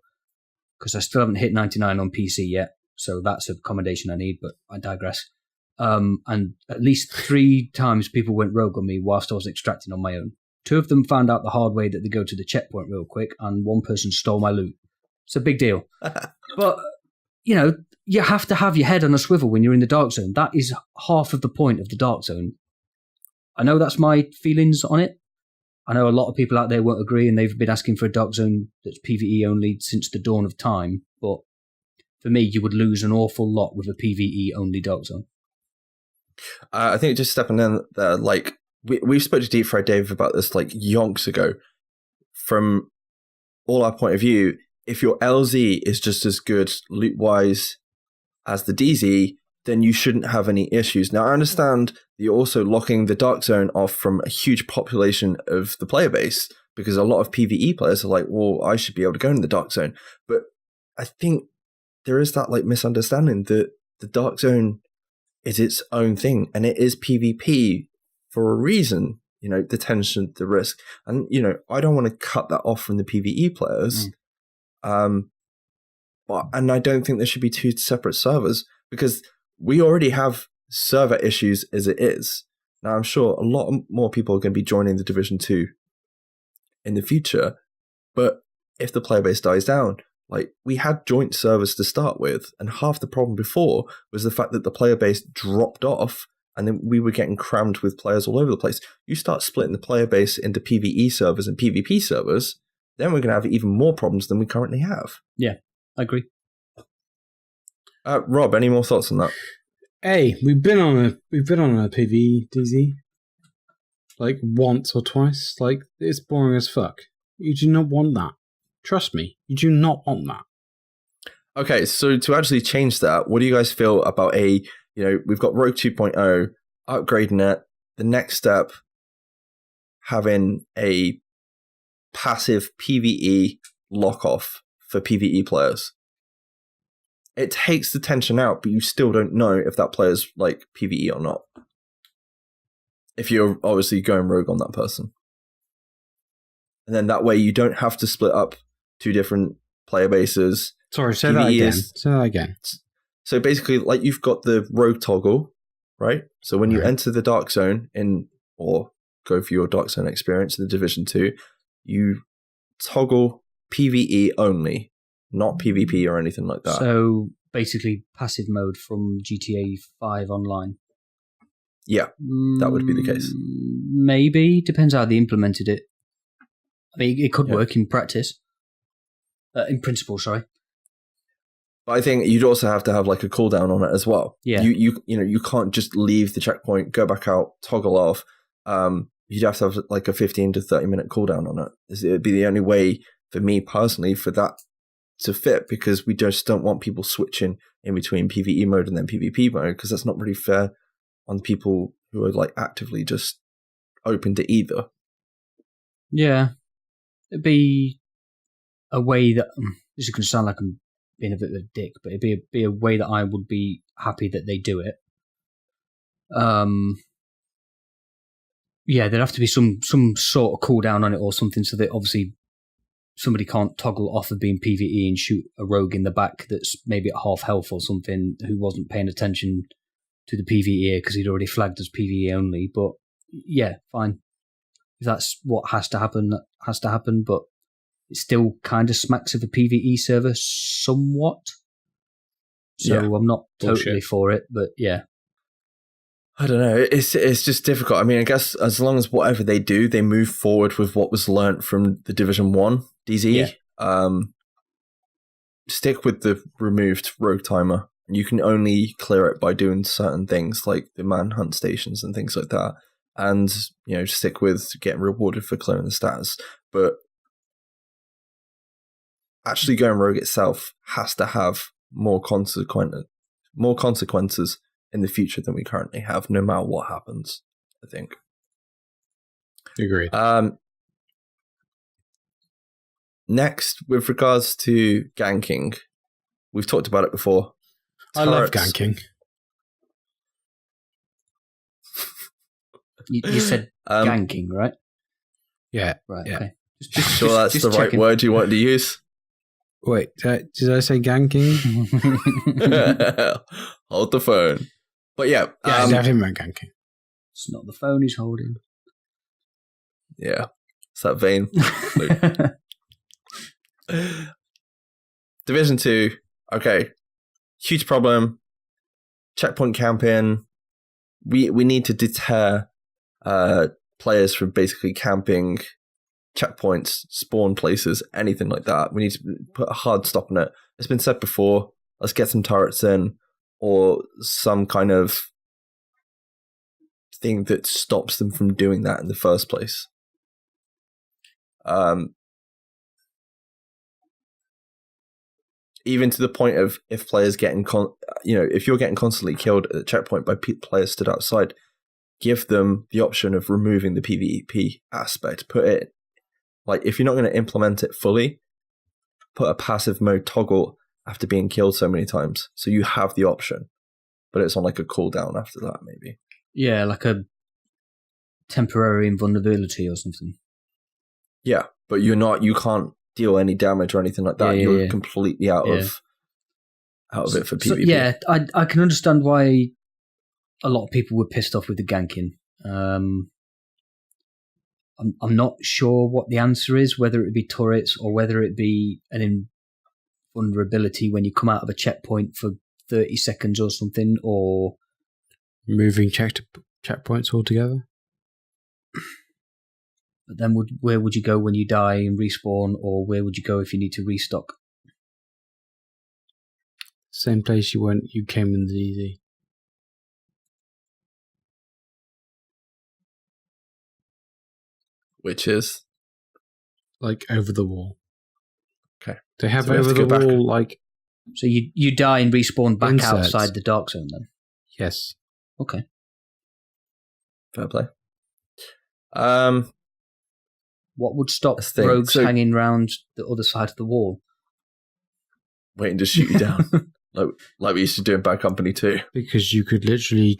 Speaker 5: because I still haven't hit 99 on PC yet. So that's a commendation I need, but I digress. And at least 3 times people went rogue on me whilst I was extracting on my own. 2 of them found out the hard way that they go to the checkpoint real quick, and 1 person stole my loot. It's a big deal. But, you have to have your head on a swivel when you're in the Dark Zone. That is half of the point of the Dark Zone. I know that's my feelings on it. I know a lot of people out there won't agree, and they've been asking for a Dark Zone that's PvE only since the dawn of time, but for me, you would lose an awful lot with a PvE-only Dark Zone.
Speaker 3: I think just stepping in there, we spoke to Deep Fried Dave about this yonks ago. From all our point of view, if your LZ is just as good loot-wise as the DZ, then you shouldn't have any issues. Now, I understand you're also locking the Dark Zone off from a huge population of the player base, because a lot of PvE players are like, well, I should be able to go in the Dark Zone. But I think there is that misunderstanding that the Dark Zone is its own thing, and it is PvP for a reason. The tension, the risk, and I don't want to cut that off from the PvE players. But I don't think there should be 2 separate servers, because we already have server issues as it is. Now, I'm sure a lot more people are going to be joining the Division 2 in the future, but if the player base dies down, we had joint servers to start with, and half the problem before was the fact that the player base dropped off, and then we were getting crammed with players all over the place. You start splitting the player base into PvE servers and PvP servers, then we're going to have even more problems than we currently have.
Speaker 5: Yeah, I agree.
Speaker 3: Rob, any more thoughts on that?
Speaker 4: Hey, we've been on a PvE DZ once or twice. It's boring as fuck. You do not want that. Trust me, you do not want that.
Speaker 3: Okay, so to actually change that, what do you guys feel about we've got Rogue 2.0, upgrading it, the next step, having a passive PvE lock-off for PvE players? It takes the tension out, but you still don't know if that player's PvE or not. If you're obviously going rogue on that person. And then that way you don't have to split up 2 different player bases.
Speaker 4: Sorry, say that again. Say that again.
Speaker 3: So basically, you've got the rogue toggle, right? So when you enter the Dark Zone or go for your Dark Zone experience in the Division 2, you toggle PvE only, not PvP or anything like that.
Speaker 5: So basically passive mode from GTA 5 Online.
Speaker 3: Yeah, that would be the case.
Speaker 5: Maybe. Depends how they implemented it. I mean, it could work in practice. In principle, sorry.
Speaker 3: But I think you'd also have to have like a cooldown on it as well.
Speaker 5: Yeah.
Speaker 3: You can't just leave the checkpoint, go back out, toggle off. You'd have to have like a 15 to 30 minute cooldown on it. It'd be the only way for me personally for that to fit, because we just don't want people switching in between PvE mode and then PvP mode, because that's not really fair on people who are like actively just open to either.
Speaker 5: Yeah. It'd be a way that this is going to sound like I'm being a bit of a dick, but it'd be a way that I would be happy that they do it. Yeah, there'd have to be some sort of cooldown on it or something, so that obviously somebody can't toggle off of being PvE and shoot a rogue in the back that's maybe at half health or something who wasn't paying attention to the PvE because he'd already flagged as PvE only. But yeah, fine. If that's what has to happen, that has to happen, but it still kind of smacks of a PvE server somewhat. So
Speaker 3: Yeah.
Speaker 5: I'm not totally
Speaker 4: Bullshit.
Speaker 5: for it, but yeah.
Speaker 3: I don't know. It's just difficult. I mean, I guess as long as whatever they do, they move forward with what was learnt from the Division 1 DZ.
Speaker 5: Yeah.
Speaker 3: Stick with the removed rogue timer. You can only clear it by doing certain things like the manhunt stations and things like that. And, stick with getting rewarded for clearing the stats. But actually going rogue itself has to have more consequences in the future than we currently have, no matter what happens, I think.
Speaker 4: Agreed.
Speaker 3: Next, with regards to ganking, we've talked about it before.
Speaker 4: I love
Speaker 3: Turrets-
Speaker 4: ganking.
Speaker 5: You said ganking, right?
Speaker 4: Yeah.
Speaker 5: Right,
Speaker 4: yeah.
Speaker 5: okay.
Speaker 3: Sure, that's the right
Speaker 5: checking.
Speaker 3: word you wanted to use.
Speaker 4: Wait, did I say ganking?
Speaker 3: Hold the phone. But yeah,
Speaker 4: Yeah, I definitely meant ganking.
Speaker 5: It's not the phone he's holding.
Speaker 3: yeah, it's that vein. Division 2, okay, huge problem. Checkpoint camping. We need to deter players from basically camping checkpoints, spawn places, anything like that. We need to put a hard stop on it. It's been said before. Let's get some turrets in, or some kind of thing that stops them from doing that in the first place. Even to the point of if players getting, if you're getting constantly killed at the checkpoint by players stood outside, give them the option of removing the PvP aspect. Put it, like, if you're not going to implement it fully, put a passive mode toggle after being killed so many times, so you have the option, but it's on like a cooldown after that, maybe.
Speaker 5: Yeah, like a temporary invulnerability or something.
Speaker 3: Yeah, but you can't deal any damage or anything like that.
Speaker 5: Yeah,
Speaker 3: You're
Speaker 5: yeah.
Speaker 3: completely out of it for PvP.
Speaker 5: So, yeah, I can understand why a lot of people were pissed off with the ganking. I'm not sure what the answer is, whether it be turrets or whether it be an invulnerability when you come out of a checkpoint for 30 seconds or something, or
Speaker 4: Moving checkpoints altogether.
Speaker 5: but then where would you go when you die and respawn, or where would you go if you need to restock?
Speaker 4: Same place you came in the DZ.
Speaker 3: Which is
Speaker 4: Like over the wall.
Speaker 3: okay.
Speaker 4: They have
Speaker 3: So we have
Speaker 4: over
Speaker 3: to
Speaker 4: the
Speaker 3: go back.
Speaker 4: wall, like,
Speaker 5: So you die and respawn back
Speaker 4: Inserts.
Speaker 5: outside the dark zone then?
Speaker 4: yes.
Speaker 5: Okay.
Speaker 3: Fair play.
Speaker 5: What would stop
Speaker 3: That's the thing.
Speaker 5: rogues
Speaker 3: So-
Speaker 5: hanging round the other side of the wall?
Speaker 3: Wait and just shoot you down, like we used to do in Bad Company 2.
Speaker 4: Because you could literally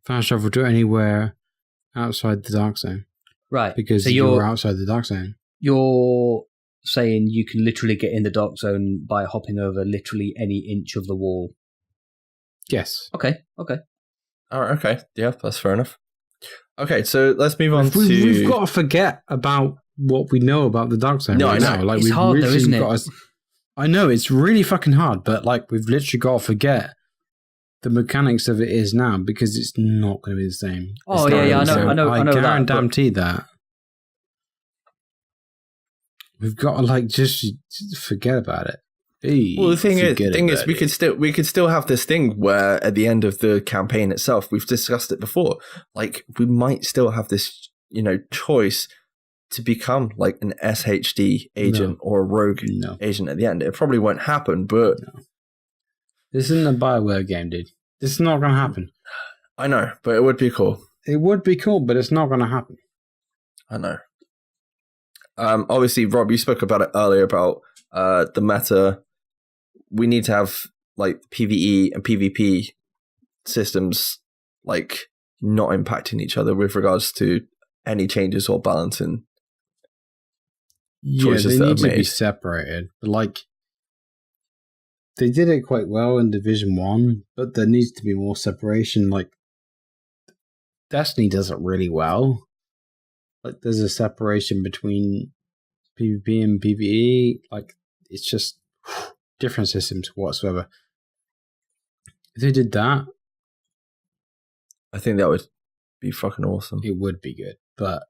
Speaker 4: fast travel to anywhere outside the dark zone.
Speaker 5: Right.
Speaker 4: Because
Speaker 5: so
Speaker 4: you're outside the dark zone.
Speaker 5: you're saying you can literally get in the dark zone by hopping over literally any inch of the wall.
Speaker 4: Yes.
Speaker 5: Okay.
Speaker 3: All right, okay, yeah, that's fair enough. Okay, so let's move on
Speaker 4: We've got to forget about what we know about the dark zone
Speaker 3: No,
Speaker 4: right
Speaker 3: I know.
Speaker 4: now. Like,
Speaker 5: It's
Speaker 4: we've
Speaker 5: hard though,
Speaker 4: literally
Speaker 5: isn't it?
Speaker 4: got I know it's really fucking hard, but like we've literally got to forget the mechanics of it is now because it's not going to be the same.
Speaker 5: Oh,
Speaker 4: It's
Speaker 5: yeah,
Speaker 4: not.
Speaker 5: I know
Speaker 4: I
Speaker 5: that,
Speaker 4: guarantee that. We've got to like just forget about it.
Speaker 3: Well, the thing is, we could still have this thing where at the end of the campaign itself, we've discussed it before. Like we might still have this, choice to become like an SHD agent or a rogue agent at the end. It probably won't happen, but
Speaker 4: this isn't a BioWare game, dude. This is not going to happen.
Speaker 3: I know, but it would be cool.
Speaker 4: It would be cool, but it's not going to happen.
Speaker 3: I know. Obviously, Rob, you spoke about it earlier about the meta. We need to have like PvE and PvP systems like not impacting each other with regards to any changes or balancing choices
Speaker 4: they
Speaker 3: that
Speaker 4: need
Speaker 3: are
Speaker 4: to be
Speaker 3: made.
Speaker 4: separated. But like, they did it quite well in Division 1, but there needs to be more separation. Like, Destiny does it really well. Like, there's a separation between PvP and PvE. Like, it's just different systems whatsoever. If they did that,
Speaker 3: I think that would be fucking awesome.
Speaker 4: it would be good, but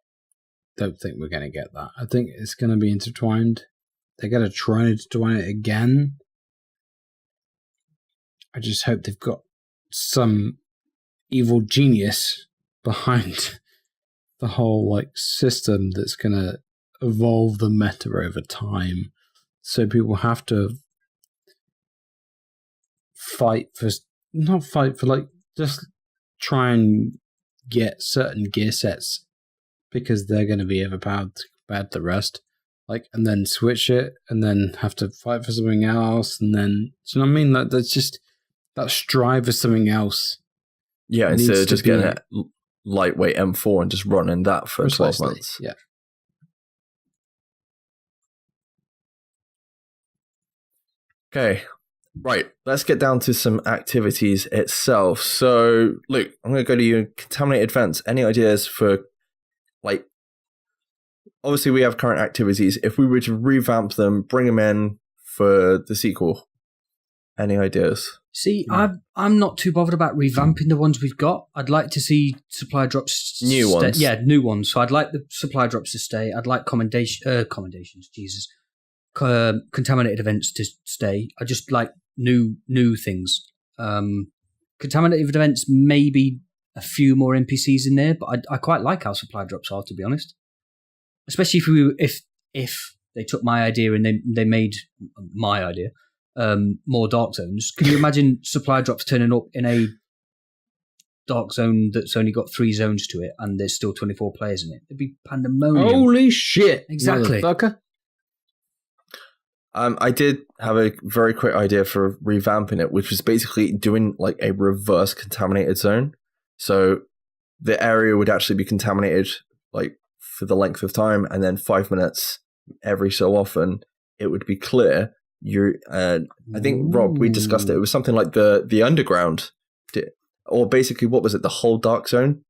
Speaker 4: don't think we're going to get that. I think it's going to be intertwined. They're going to try and intertwine it again. I just hope they've got some evil genius behind the whole like system that's going to evolve the meta over time. So people have to just try and get certain gear sets because they're going to be overpowered compared to the rest. Like, and then switch it and then have to fight for something else. And then, do you know what I mean? Like, that's just that strive for something else.
Speaker 3: Yeah, instead of just getting a lightweight M4 and just running that for 12 months.
Speaker 4: Yeah.
Speaker 3: Okay, right. Let's get down to some activities itself. So, Luke, I'm going to go to you. Contaminated vents. Any ideas for, like, obviously we have current activities. If we were to revamp them, bring them in for the sequel, any ideas?
Speaker 5: See, I'm not too bothered about revamping the ones we've got. I'd like to see supply drops.
Speaker 3: New ones.
Speaker 5: Yeah, new ones. So I'd like the supply drops to stay. I'd like commendations, Jesus. Contaminated events to stay. I just like new things. Contaminated events, maybe a few more NPCs in there, but I quite like how supply drops are, to be honest. Especially if they took my idea and they made my idea more dark zones. Can you imagine supply drops turning up in a dark zone that's only got 3 zones to it and there's still 24 players in it? It'd be pandemonium.
Speaker 4: Holy shit.
Speaker 5: Exactly.
Speaker 4: Motherfucker.
Speaker 3: I did have a very quick idea for revamping it, which was basically doing like a reverse contaminated zone. So the area would actually be contaminated like for the length of time, and then 5 minutes every so often it would be clear. I think Rob, we discussed it. It was something like the underground, or basically what was it? The whole dark zone.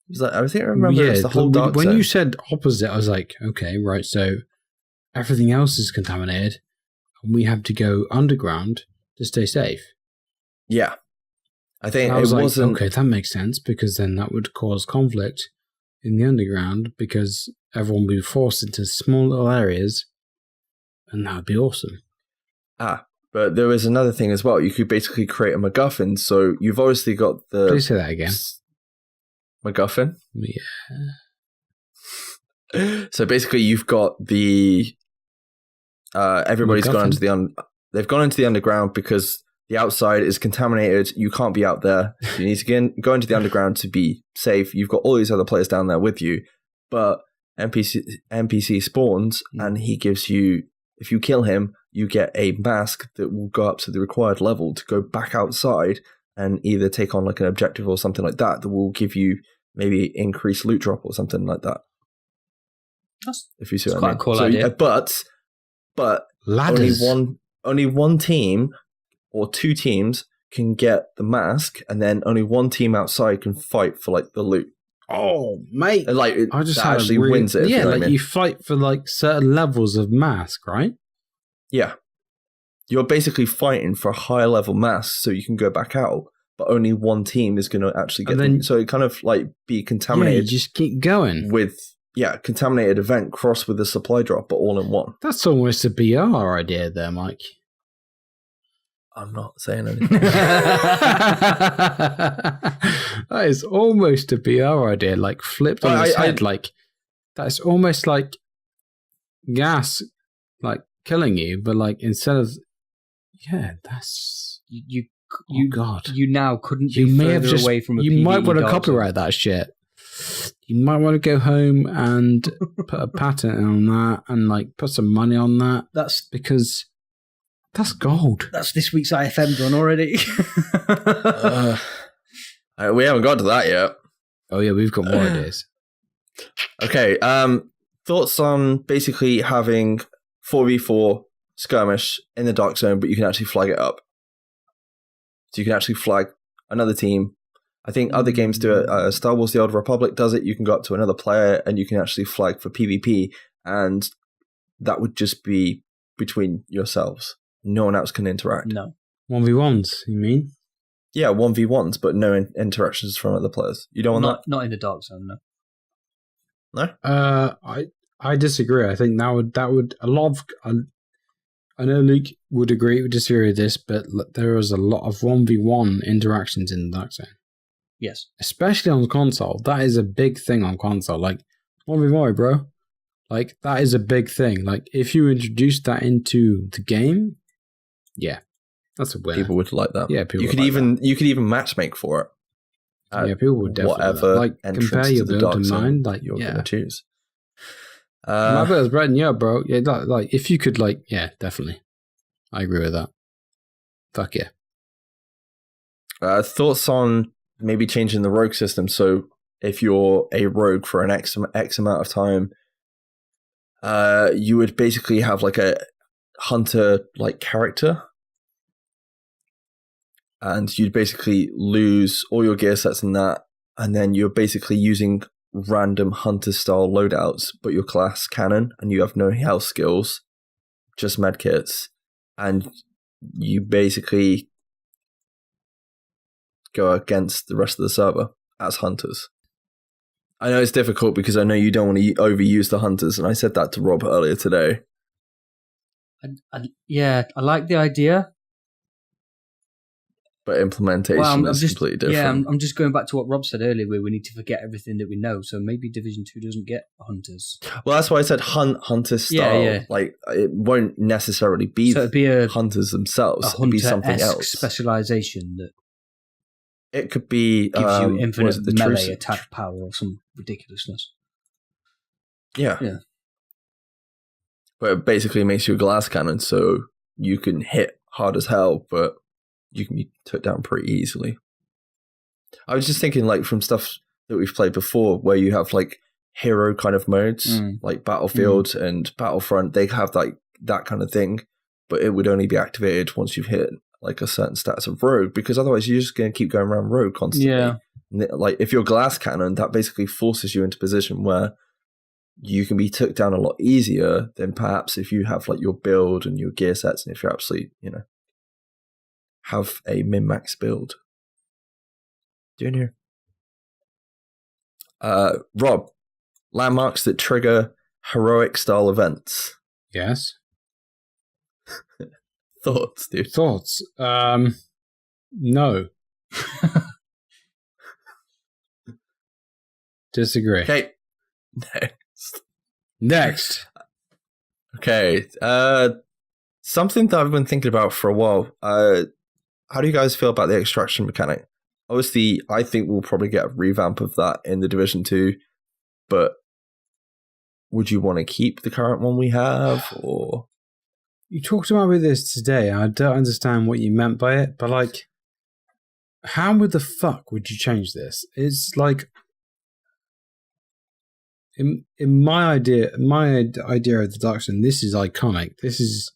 Speaker 3: It was like, I think I remember it was the whole dark zone.
Speaker 4: When you said opposite, I was like, okay, right. So everything else is contaminated, and we have to go underground to stay safe.
Speaker 3: Yeah, I think
Speaker 4: and I was
Speaker 3: it wasn't
Speaker 4: okay. That makes sense because then that would cause conflict in the underground because everyone would be forced into small little areas, and that would be awesome.
Speaker 3: But there was another thing as well. You could basically create a MacGuffin. So you've obviously got the...
Speaker 4: Please say that again.
Speaker 3: MacGuffin?
Speaker 4: Yeah.
Speaker 3: So basically you've got the... everybody's
Speaker 4: MacGuffin.
Speaker 3: gone into they've gone into the underground because the outside is contaminated. You can't be out there. You need to go into the underground to be safe. You've got all these other players down there with you. But NPC spawns and he gives you... If you kill him, you get a mask that will go up to the required level to go back outside and either take on like an objective or something like that will give you maybe increased loot drop or something like that. If you see what I mean.
Speaker 5: Quite a cool idea.
Speaker 3: But
Speaker 4: Ladders.
Speaker 3: only one team or 2 teams can get the mask, and then only one team outside can fight for like the loot.
Speaker 4: Oh, mate!
Speaker 3: And, like
Speaker 4: I just
Speaker 3: that actually wins it.
Speaker 4: Yeah,
Speaker 3: you know
Speaker 4: like
Speaker 3: what I mean?
Speaker 4: you fight for like certain levels of mask, right?
Speaker 3: Yeah. you're basically fighting for a higher level mass so you can go back out, but only one team is going to actually get them. So it kind of like be contaminated.
Speaker 4: You just keep going
Speaker 3: with contaminated event crossed with a supply drop, but all in one.
Speaker 4: That's almost a BR idea there, Mike.
Speaker 3: I'm not saying anything.
Speaker 4: That is almost a BR idea, like flipped on its head. Like that's almost like gas, like killing you, but like instead of that's God.
Speaker 5: You now couldn't
Speaker 4: You
Speaker 5: be
Speaker 4: may have
Speaker 5: further
Speaker 4: just
Speaker 5: away from a
Speaker 4: you
Speaker 5: PvE
Speaker 4: might want to
Speaker 5: Dark
Speaker 4: copyright that shit. You might want to go home and put a patent on that and like put some money on that.
Speaker 5: That's
Speaker 4: because that's gold.
Speaker 5: That's this week's IFM done already.
Speaker 3: We haven't got to that yet.
Speaker 4: Oh yeah, we've got more ideas.
Speaker 3: Okay. Thoughts on basically having 4v4 skirmish in the dark zone, but you can actually flag it up. So you can actually flag another team. I think other games do it. Star Wars: The Old Republic does it. You can go up to another player and you can actually flag for PvP, and that would just be between yourselves. No one else can interact.
Speaker 5: No.
Speaker 4: 1v1s, you mean?
Speaker 3: Yeah, 1v1s, but no interactions from other players. You don't want that?
Speaker 5: Not in the dark zone, no.
Speaker 3: No?
Speaker 4: I disagree. I think that would a lot of I know Luke would disagree with this, but there is a lot of 1v1 interactions in the dark zone.
Speaker 5: Yes.
Speaker 4: Especially on console. That is a big thing on console. Like 1v1, bro. Like that is a big thing. Like if you introduce that into the game, yeah. That's a winner.
Speaker 3: People would like that.
Speaker 4: Yeah, people
Speaker 3: you could even matchmake for it.
Speaker 4: Yeah, people would definitely
Speaker 3: whatever
Speaker 4: like compare your build to mine. Like
Speaker 3: you're gonna choose.
Speaker 4: My build's bread and yeah, bro. Yeah, like if you could, like, yeah, definitely. I agree with that. Fuck yeah.
Speaker 3: Thoughts on maybe changing the rogue system? So if you're a rogue for an X amount of time, you would basically have like a hunter like character, and you'd basically lose all your gear sets and that, and then you're basically using random hunter style loadouts, but your class cannon, and you have no health skills, just medkits, and you basically go against the rest of the server as hunters. I know it's difficult because I know you don't want to overuse the hunters, and I said that to Rob earlier today.
Speaker 5: I like the idea.
Speaker 3: But implementation is completely different.
Speaker 5: Yeah, I'm just going back to what Rob said earlier, where we need to forget everything that we know. So maybe Division 2 doesn't get hunters.
Speaker 3: Well, that's why I said hunter style.
Speaker 5: Yeah.
Speaker 3: Like, it won't necessarily be,
Speaker 5: so it'd be
Speaker 3: hunters themselves.
Speaker 5: It'd be something
Speaker 3: else.
Speaker 5: Specialization that
Speaker 3: it could be
Speaker 5: gives you infinite melee attack power or some ridiculousness.
Speaker 3: Yeah. But it basically makes you a glass cannon, so you can hit hard as hell, but you can be took down pretty easily. I was just thinking, like, from stuff that we've played before, where you have like hero kind of modes, like Battlefield and Battlefront. They have like that kind of thing, but it would only be activated once you've hit like a certain status of rogue, because otherwise you're just going to keep going around rogue constantly.
Speaker 5: Yeah.
Speaker 3: Like if you're glass cannon, that basically forces you into a position where you can be took down a lot easier than perhaps if you have like your build and your gear sets, and if you're absolutely, have a min-max build. Doing here. Rob, landmarks that trigger heroic style events.
Speaker 4: Yes.
Speaker 3: Thoughts, dude?
Speaker 4: Thoughts? No. Disagree.
Speaker 3: Okay.
Speaker 4: Next.
Speaker 3: Okay. Something that I've been thinking about for a while. How do you guys feel about the extraction mechanic? Obviously, I think we'll probably get a revamp of that in the Division 2, but would you want to keep the current one we have, or?
Speaker 4: You talked about with this today. I don't understand what you meant by it, but like, how would the fuck would you change this? It's like, in my idea of the Dark Zone, this is iconic. This is,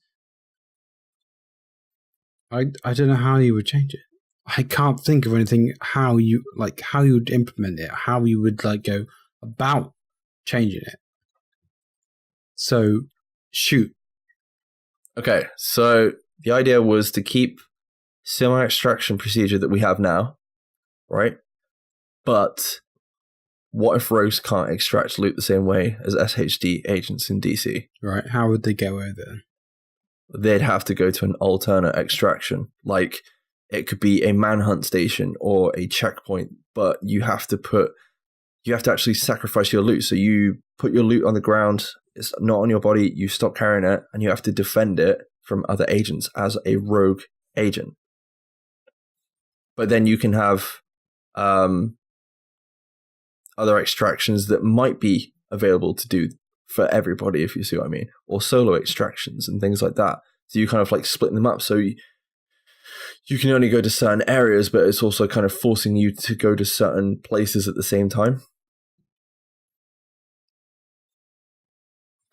Speaker 4: I don't know how you would change it. I can't think of anything how you would implement it, how you would go about changing it. So, shoot.
Speaker 3: Okay, so the idea was to keep similar extraction procedure that we have now, right? But what if rogues can't extract loot the same way as SHD agents in DC?
Speaker 4: Right. How would they get away with it?
Speaker 3: They'd have to go to an alternate extraction. Like, it could be a manhunt station or a checkpoint, but you have to actually sacrifice your loot. So you put your loot on the ground, it's not on your body, you stop carrying it, and you have to defend it from other agents as a rogue agent. But then you can have other extractions that might be available to do for everybody, if you see what I mean, or solo extractions and things like that. So you kind of like splitting them up. So you can only go to certain areas, but it's also kind of forcing you to go to certain places at the same time.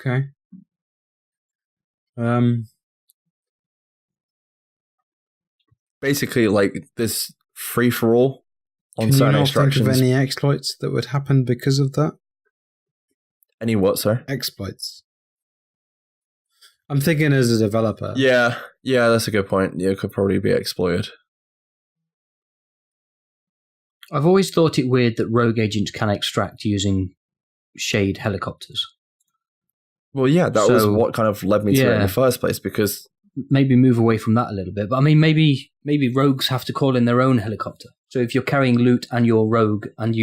Speaker 4: Okay.
Speaker 3: Basically, like this free for all on
Speaker 4: Can you
Speaker 3: certain
Speaker 4: not think
Speaker 3: extractions.
Speaker 4: of any exploits that would happen because of that?
Speaker 3: Any what, sorry?
Speaker 4: Exploits. I'm thinking as a developer.
Speaker 3: Yeah, that's a good point. Yeah, it could probably be exploited.
Speaker 5: I've always thought it weird that rogue agents can extract using shade helicopters.
Speaker 3: Well, yeah, that was what kind of led me to it in
Speaker 5: Yeah.
Speaker 3: the first place, because
Speaker 5: Maybe move away from that a little bit. But I mean, maybe rogues have to call in their own helicopter. So if you're carrying loot and you're rogue and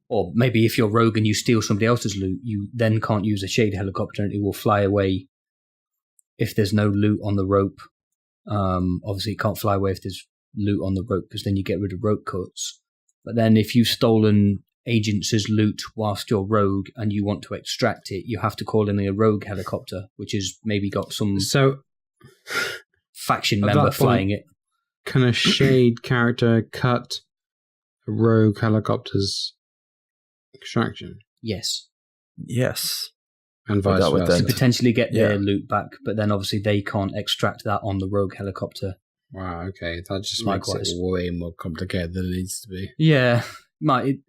Speaker 5: or maybe if you're rogue and you steal somebody else's loot, you then can't use a shade helicopter and it will fly away if there's no loot on the rope. Obviously, it can't fly away if there's loot on the rope because then you get rid of rope cuts. But then if you've stolen agents' loot whilst you're rogue and you want to extract it, you have to call in a rogue helicopter, which has maybe got some faction
Speaker 4: at
Speaker 5: member
Speaker 4: that
Speaker 5: flying
Speaker 4: point,
Speaker 5: it.
Speaker 4: Can a shade character cut a rogue helicopter's extraction?
Speaker 5: Yes.
Speaker 4: And
Speaker 3: Well,
Speaker 4: vice
Speaker 3: that would
Speaker 4: versa.
Speaker 3: then-
Speaker 5: To potentially get their
Speaker 3: Yeah.
Speaker 5: loot back, but then obviously they can't extract that on the rogue helicopter.
Speaker 4: Wow, okay. That just
Speaker 5: Likewise.
Speaker 4: makes it way more complicated than it needs to be.
Speaker 5: Yeah.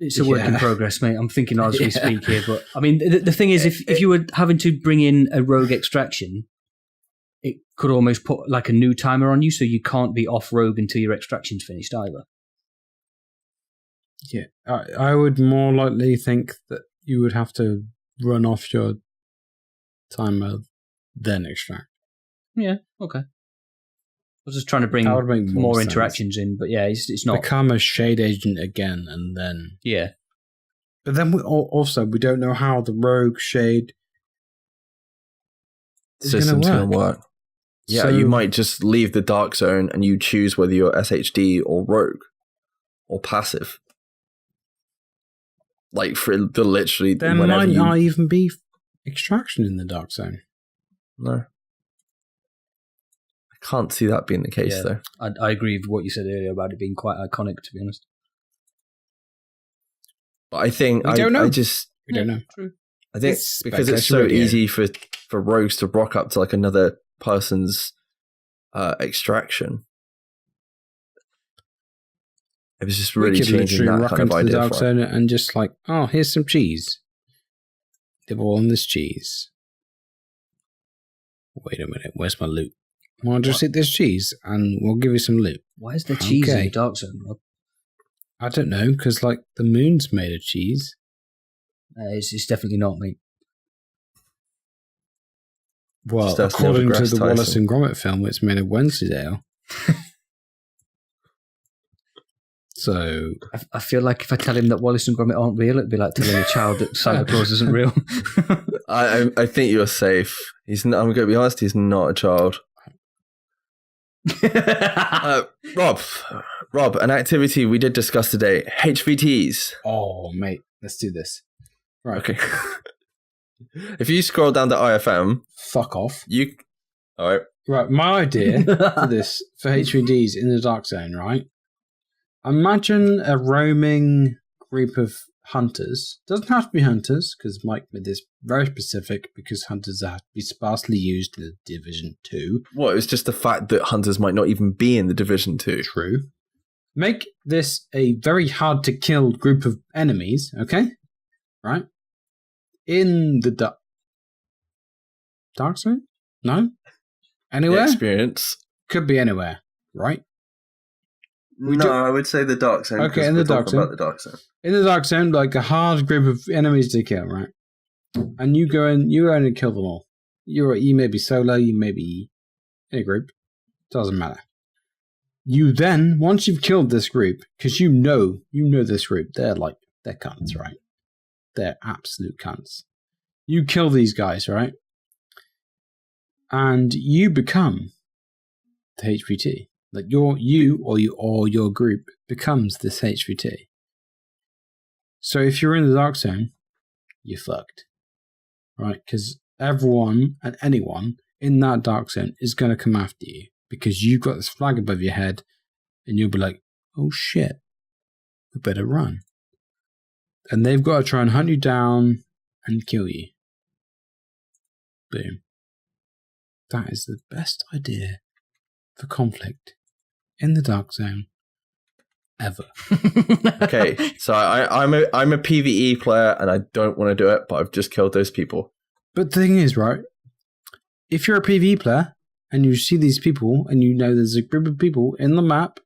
Speaker 5: It's a work in
Speaker 4: Yeah.
Speaker 5: progress, mate. I'm thinking as we
Speaker 4: Yeah.
Speaker 5: speak here. But I mean, the thing is, if you were having to bring in a rogue extraction, it could almost put like a new timer on you, so you can't be off rogue until your extraction's finished either.
Speaker 4: Yeah, I would more likely think that you would have to run off your timer, then extract.
Speaker 5: Yeah, okay. I was just trying to bring
Speaker 4: That would make
Speaker 5: more
Speaker 4: sense.
Speaker 5: interactions in, but yeah, it's not.
Speaker 4: Become a shade agent again, and then.
Speaker 5: Yeah.
Speaker 4: But then we don't know how the rogue shade is going
Speaker 3: System's
Speaker 4: to
Speaker 3: going to
Speaker 4: work.
Speaker 3: work. Yeah,
Speaker 4: So-
Speaker 3: you might just leave the dark zone and you choose whether you're SHD or rogue or passive. Like for the literally
Speaker 4: There
Speaker 3: whenever
Speaker 4: might
Speaker 3: you...
Speaker 4: not even be extraction in the dark zone.
Speaker 3: No. I can't see that being the case,
Speaker 5: Yeah.
Speaker 3: though.
Speaker 5: I agree with what you said earlier about it being quite iconic, to be honest.
Speaker 3: But I think...
Speaker 4: We don't know.
Speaker 3: I just...
Speaker 4: We don't know.
Speaker 5: True.
Speaker 3: I think
Speaker 4: It's
Speaker 3: because it's
Speaker 4: speculation
Speaker 3: so
Speaker 4: radio.
Speaker 3: easy for rogues to rock up to like another person's extraction. It was just really
Speaker 4: we could
Speaker 3: changing
Speaker 4: literally
Speaker 3: that
Speaker 4: rock
Speaker 3: kind of
Speaker 4: into the
Speaker 3: idea
Speaker 4: dark
Speaker 3: for it.
Speaker 4: zone and just like, oh, here's some cheese. Nibble on this cheese. Wait a minute, where's my loot? Well, just eat this cheese and we'll give you some loot.
Speaker 5: Why is there cheese in
Speaker 4: Okay.
Speaker 5: the dark zone, Rob?
Speaker 4: I don't know, because like the moon's made of cheese.
Speaker 5: It's definitely not, mate.
Speaker 4: Well,
Speaker 3: Just ask Neil
Speaker 4: according to
Speaker 3: deGrasse
Speaker 4: the Wallace
Speaker 3: Tyson.
Speaker 4: and Gromit film, it's made of Wensleydale. So,
Speaker 5: I feel like if I tell him that Wallace and Gromit aren't real, it'd be like telling a child that Santa Claus isn't real.
Speaker 3: I think you're safe. He's not, I'm going to be honest, he's not a child. Rob, an activity we did discuss today, HVTs.
Speaker 4: oh, mate, let's do this. Right.
Speaker 3: Okay. If you scroll down to IFM,
Speaker 4: Fuck off.
Speaker 3: all right.
Speaker 4: Right, my idea for this, for HVDs in the dark zone, right? Imagine a roaming group of hunters. Doesn't have to be hunters, because Mike made this very specific, because hunters have to be sparsely used in the Division 2.
Speaker 3: Well, it was just the fact that hunters might not even be in the Division 2.
Speaker 4: True. Make this a very hard to kill group of enemies, okay? Right? In the dark zone? No? Anywhere?
Speaker 3: experience.
Speaker 4: Could be anywhere, right?
Speaker 3: I would say the dark zone.
Speaker 4: Okay, in the dark zone.
Speaker 3: About the dark zone.
Speaker 4: In the dark zone, like a hard group of enemies to kill, right? And you go in and kill them all. You may be solo, you may be in a group. Doesn't matter. You then, once you've killed this group, because you know this group, they're cunts, right? They're absolute cunts. You kill these guys, right? And you become the HVT. Like you or your group becomes this HVT. So if you're in the dark zone, you're fucked, right? Because everyone and anyone in that dark zone is going to come after you because you've got this flag above your head, and you'll be like, "Oh shit, we better run." And they've got to try and hunt you down and kill you. Boom. That is the best idea for conflict in the dark zone ever.
Speaker 3: Okay, so I'm a PvE player and I don't want to do it, but I've just killed those people.
Speaker 4: But the thing is, right? If you're a PvE player and you see these people and you know there's a group of people in the map,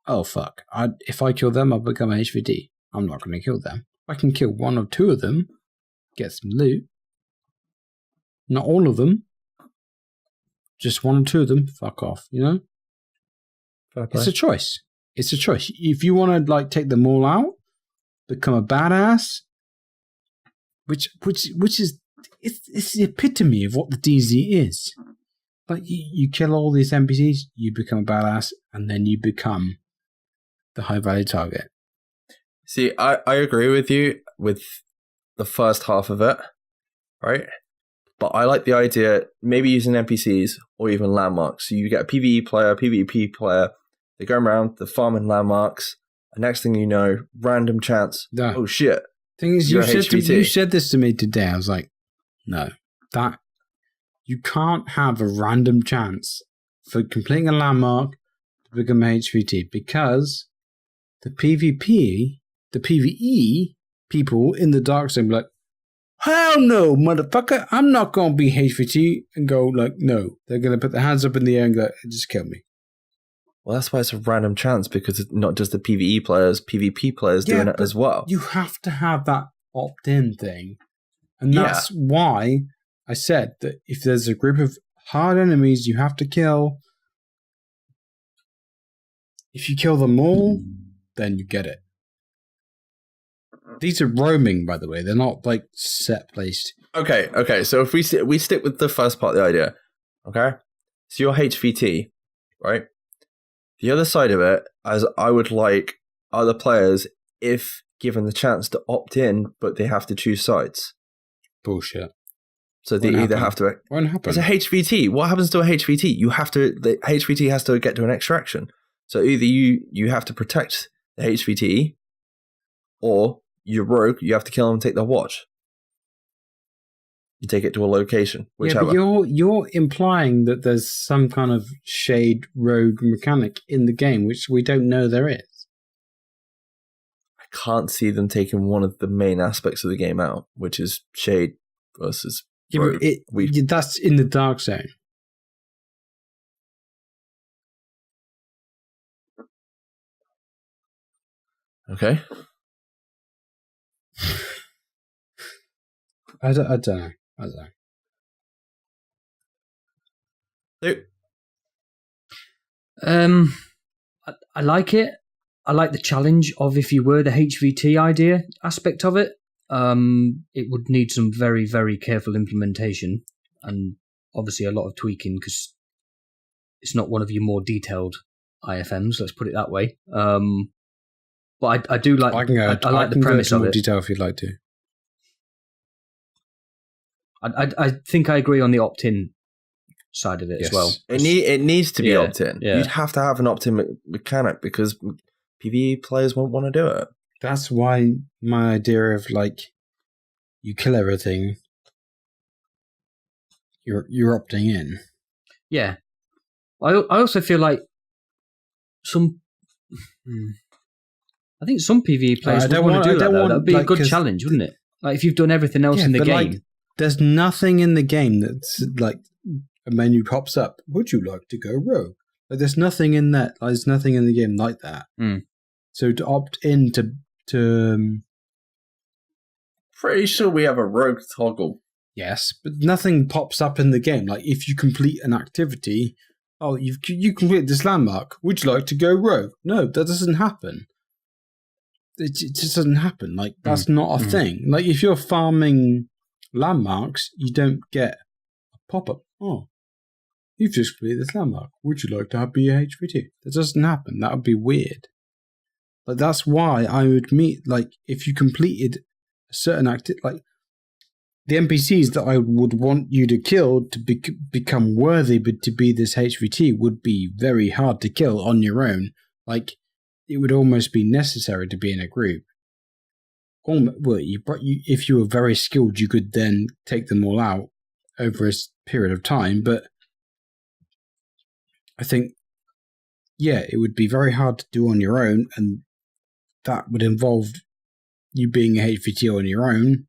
Speaker 4: oh fuck! If I kill them, I'll become a HVT. I'm not going to kill them. I can kill one or two of them, get some loot. Not all of them. Just one or two of them. Fuck off. You know. It's a choice. It's a choice. If you want to take them all out, become a badass, which is it's the epitome of what the DZ is. Like you kill all these NPCs, you become a badass, and then you become the high value target.
Speaker 3: See, I agree with you with the first half of it, right? But I like the idea maybe using NPCs or even landmarks. So you get a PvE player, PvP player. They go around, they're farming landmarks. And next thing you know, random chance.
Speaker 4: No.
Speaker 3: Oh shit!
Speaker 4: Thing is, you said this to me today. I was like, no, that you can't have a random chance for completing a landmark to become a HVT because the PvE people in the dark zone be like, hell no, motherfucker, I'm not going to be HVT, and go like, no. They're going to put their hands up in the air and go, just kill me.
Speaker 3: Well, that's why it's a random chance, because it's not just the PvE players, PvP players doing it as well.
Speaker 4: You have to have that opt-in thing. And that's why I said that if there's a group of hard enemies you have to kill, if you kill them all, then you get it. These are roaming, by the way. They're not set placed.
Speaker 3: Okay. So if we stick with the first part of the idea, okay? So you're HVT, right? The other side of it, as I would like other players, if given the chance to opt in, but they have to choose sides.
Speaker 4: Bullshit.
Speaker 3: So they either have to.
Speaker 4: Won't happen.
Speaker 3: It's a HVT. What happens to a HVT? The HVT has to get to an extraction. So either you have to protect the HVT, or you're rogue. You have to kill them and take their watch. You take it to a location, whichever.
Speaker 4: Yeah, but you're implying that there's some kind of shade rogue mechanic in the game, which we don't know there is.
Speaker 3: I can't see them taking one of the main aspects of the game out, which is shade versus rogue.
Speaker 4: That's in the dark zone.
Speaker 3: Okay.
Speaker 4: I don't know. I like it. I like the challenge of if you were the HVT idea aspect of it. It would need some very, very careful implementation and obviously a lot of tweaking because it's not one of your more detailed IFMs. Let's put it that way. But I do like. I like the premise of it. Detail if you'd like to. I think I agree on the opt-in side of it as well.
Speaker 3: It needs to be opt-in.
Speaker 4: Yeah.
Speaker 3: You'd have to have an opt-in mechanic because PvE players won't want to do it.
Speaker 4: That's why my idea of you kill everything, you're opting in. Yeah. I also feel like I think some PvE players would want to do that. That'd be a good challenge, wouldn't it? Like if you've done everything else in the game. There's nothing in the game that's a menu pops up. Would you like to go rogue? Like, there's nothing in that. There's nothing in the game like that. So to opt in to
Speaker 3: Pretty sure we have a rogue toggle.
Speaker 4: yes, but nothing pops up in the game. Like if you complete an activity, oh, you complete this landmark. Would you like to go rogue? No, that doesn't happen. It just doesn't happen. Like that's not a thing. Like if you're farming landmarks, you don't get a pop-up. Oh, you've just completed this landmark. Would you like to be a HVT? That doesn't happen. That would be weird. Like that's why I would meet. Like if you completed a certain activity, like the NPCs that I would want you to kill to become worthy, but to be this HVT would be very hard to kill on your own. Like it would almost be necessary to be in a group. Well, if you were very skilled, you could then take them all out over a period of time. But I think, yeah, it would be very hard to do on your own, and that would involve you being a HVT on your own,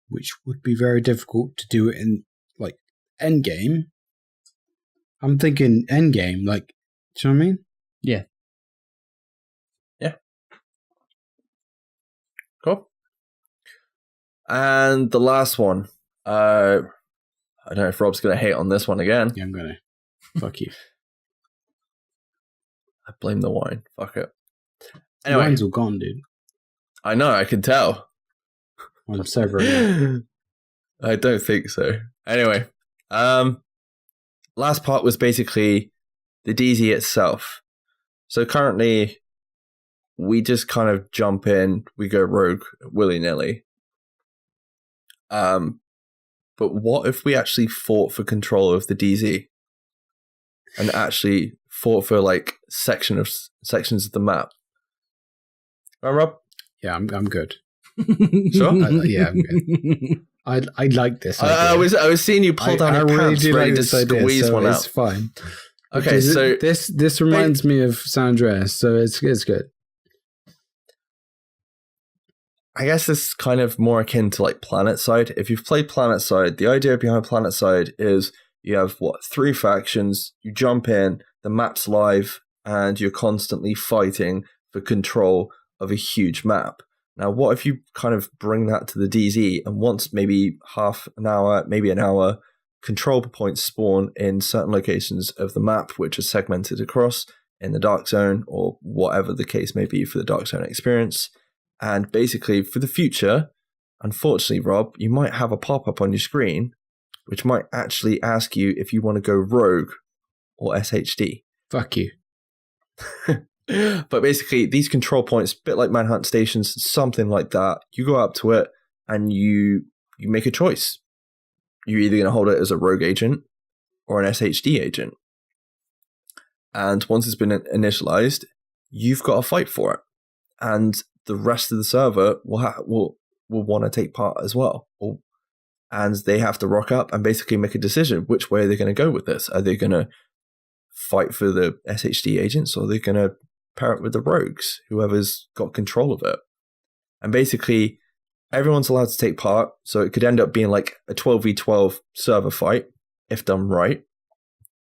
Speaker 4: which would be very difficult to do it in, like, endgame. I'm thinking endgame, like, do you know what I mean?
Speaker 5: Yeah.
Speaker 3: Yeah. Cool. And the last one. I don't know if Rob's going to hate on this one again.
Speaker 4: Yeah, I'm going to. Fuck you.
Speaker 3: I blame the wine. Fuck it.
Speaker 4: The
Speaker 3: Anyway,
Speaker 4: wine's all gone, dude.
Speaker 3: I know, I can tell.
Speaker 4: I'm so very...
Speaker 3: I don't think so. Anyway, last part was basically the DZ itself. So currently, we just kind of jump in, we go rogue willy-nilly. But what if we actually fought for control of the DZ? And actually fought for like sections of the map? Right, Rob?
Speaker 4: Yeah, I'm good.
Speaker 3: Sure?
Speaker 4: Yeah, I'm good. I like this idea.
Speaker 3: I was seeing you pull down your pants,
Speaker 4: do
Speaker 3: ready to squeeze
Speaker 4: so
Speaker 3: one
Speaker 4: it's
Speaker 3: out.
Speaker 4: fine.
Speaker 3: Okay,
Speaker 4: Because
Speaker 3: so
Speaker 4: this reminds me of San Andreas, so it's good.
Speaker 3: I guess this is kind of more akin to like PlanetSide. If you've played PlanetSide, the idea behind PlanetSide is you have 3 factions, you jump in, the map's live, and you're constantly fighting for control of a huge map. Now, what if you kind of bring that to the DZ, and once maybe half an hour, maybe an hour, control points spawn in certain locations of the map, which are segmented across in the Dark Zone, or whatever the case may be for the Dark Zone experience. And basically, for the future, unfortunately, Rob, you might have a pop-up on your screen, which might actually ask you if you want to go rogue or SHD.
Speaker 4: Fuck you.
Speaker 3: But basically, these control points, a bit like Manhunt stations, something like that, you go up to it and you make a choice. You're either going to hold it as a rogue agent or an SHD agent. And once it's been initialized, you've got to fight for it. And the rest of the server will want to take part as well. And they have to rock up and basically make a decision. Which way are they going to go with this? Are they going to fight for the SHD agents, or are they going to pair it with the rogues, whoever's got control of it? And basically, everyone's allowed to take part. So it could end up being like a 12v12 server fight, if done right.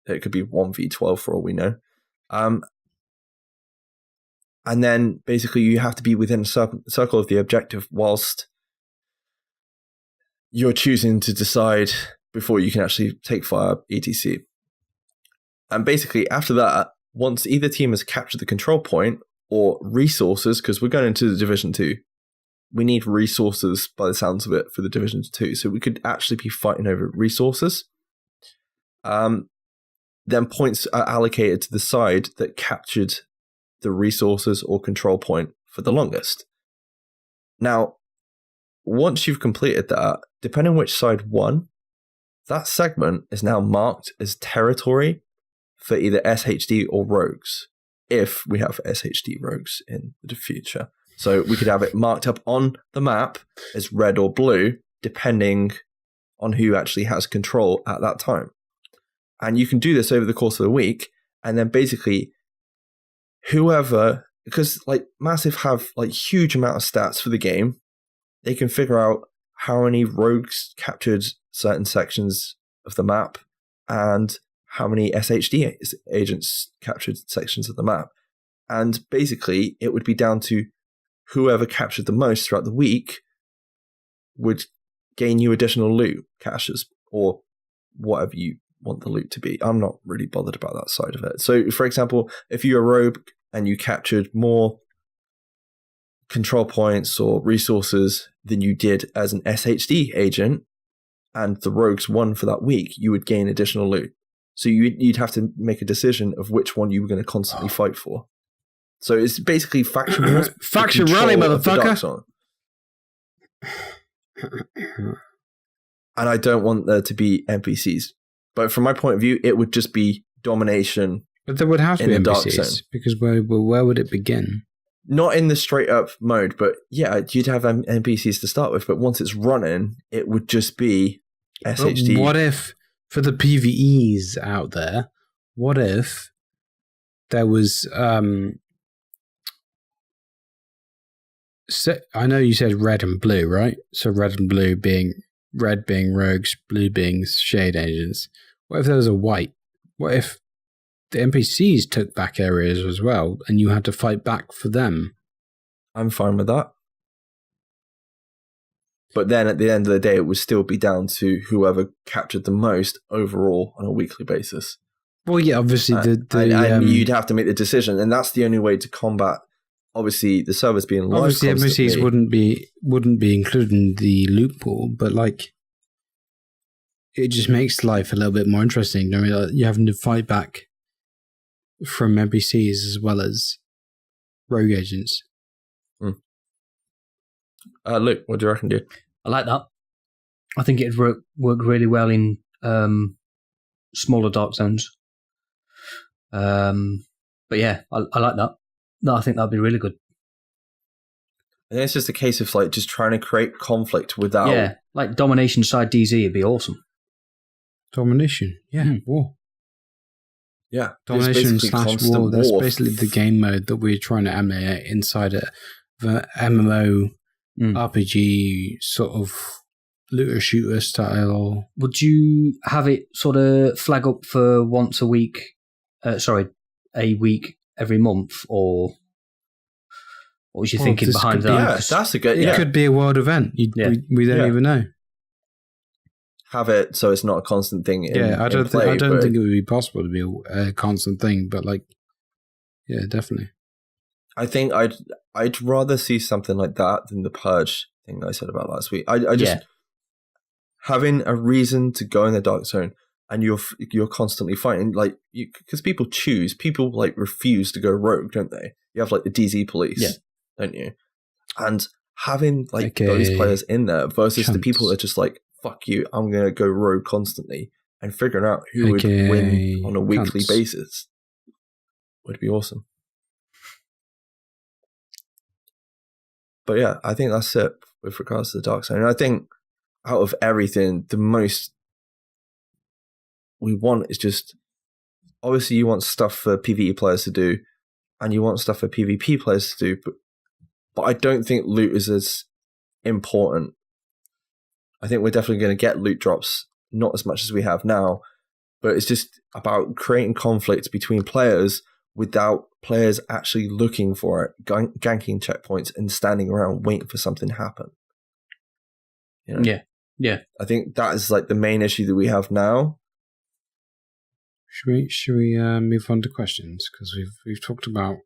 Speaker 3: It could be 1v12 for all we know. And then basically you have to be within a circle of the objective whilst you're choosing to decide before you can actually take fire, etc. And basically after that, once either team has captured the control point or resources, because we're going into the Division 2, we need resources by the sounds of it for the Division 2. So we could actually be fighting over resources. Then points are allocated to the side that captured the resources or control point for the longest. Now, once you've completed that, depending on which side won, that segment is now marked as territory for either SHD or rogues, if we have SHD rogues in the future. So we could have it marked up on the map as red or blue, depending on who actually has control at that time. And you can do this over the course of the week, and then basically whoever, because like Massive have like huge amount of stats for the game, they can figure out how many rogues captured certain sections of the map, and how many SHD agents captured sections of the map. And basically, it would be down to whoever captured the most throughout the week would gain you additional loot caches or whatever you want the loot to be. I'm not really bothered about that side of it. So, for example, if you're a rogue and you captured more control points or resources than you did as an SHD agent, and the rogues won for that week, you would gain additional loot. So you'd have to make a decision of which one you were going to constantly fight for. So it's basically faction wars.
Speaker 4: Faction rally, motherfucker.
Speaker 3: And I don't want there to be NPCs. But from my point of view, it would just be domination.
Speaker 4: But there would have to be
Speaker 3: in the
Speaker 4: NPCs,
Speaker 3: dark zone.
Speaker 4: because where would it begin?
Speaker 3: Not in the straight up mode, but yeah, you'd have NPCs to start with. But once it's running, it would just be SHD.
Speaker 4: But what if, for the PvEs out there, what if there was... I know you said red and blue, right? So red and blue being rogues, blue being shade agents. What if there was a white? What if the NPCs took back areas as well, and you had to fight back for them?
Speaker 3: I'm fine with that. But then at the end of the day, it would still be down to whoever captured the most overall on a weekly basis.
Speaker 4: Well, yeah, obviously
Speaker 3: and you'd have to make the decision, and that's the only way to combat. Obviously, the servers being live.
Speaker 4: Obviously, NPCs wouldn't be included in the loot pool, but like, it just makes life a little bit more interesting. I mean, like, you're having to fight back from NPCs as well as rogue agents.
Speaker 3: Luke, what do you reckon, dude?
Speaker 5: I like that. I think it'd work really well in smaller dark zones. But yeah, I like that. No, I think that'd be really good.
Speaker 3: I think it's just a case of like just trying to create conflict without.
Speaker 5: Yeah, like domination side DZ would be awesome.
Speaker 4: Domination, yeah, war.
Speaker 3: Yeah,
Speaker 4: Domination / war. That's basically the game mode that we're trying to emulate inside the MMO RPG sort of looter shooter style.
Speaker 5: Would you have it sort of flag up for once a week? A week every month, or what was you thinking behind that?
Speaker 3: Yeah, that's a good.
Speaker 4: It could be a world event. We don't even know.
Speaker 3: Have it so it's not a constant thing.
Speaker 4: I don't think it would be possible to be a constant thing, but like, yeah, definitely.
Speaker 3: I think I'd rather see something like that than the purge thing I said about last week. I just having a reason to go in the dark zone. And you're constantly fighting, like, because people like refuse to go rogue, don't they? You have like the DZ police, don't you? And having like those players in there versus the people that are just like, fuck you, I'm gonna go rogue constantly, and figuring out who would win on a weekly basis would be awesome. But yeah, I think that's it with regards to the dark zone. And I think out of everything, the most we want is just, obviously you want stuff for PvE players to do and you want stuff for PvP players to do, but I don't think loot is as important. I think we're definitely going to get loot drops, not as much as we have now, but it's just about creating conflict between players without players actually looking for it, ganking checkpoints and standing around waiting for something to happen. You know?
Speaker 5: Yeah.
Speaker 3: I think that is like the main issue that we have now.
Speaker 4: Should we move on to questions? Because we've talked about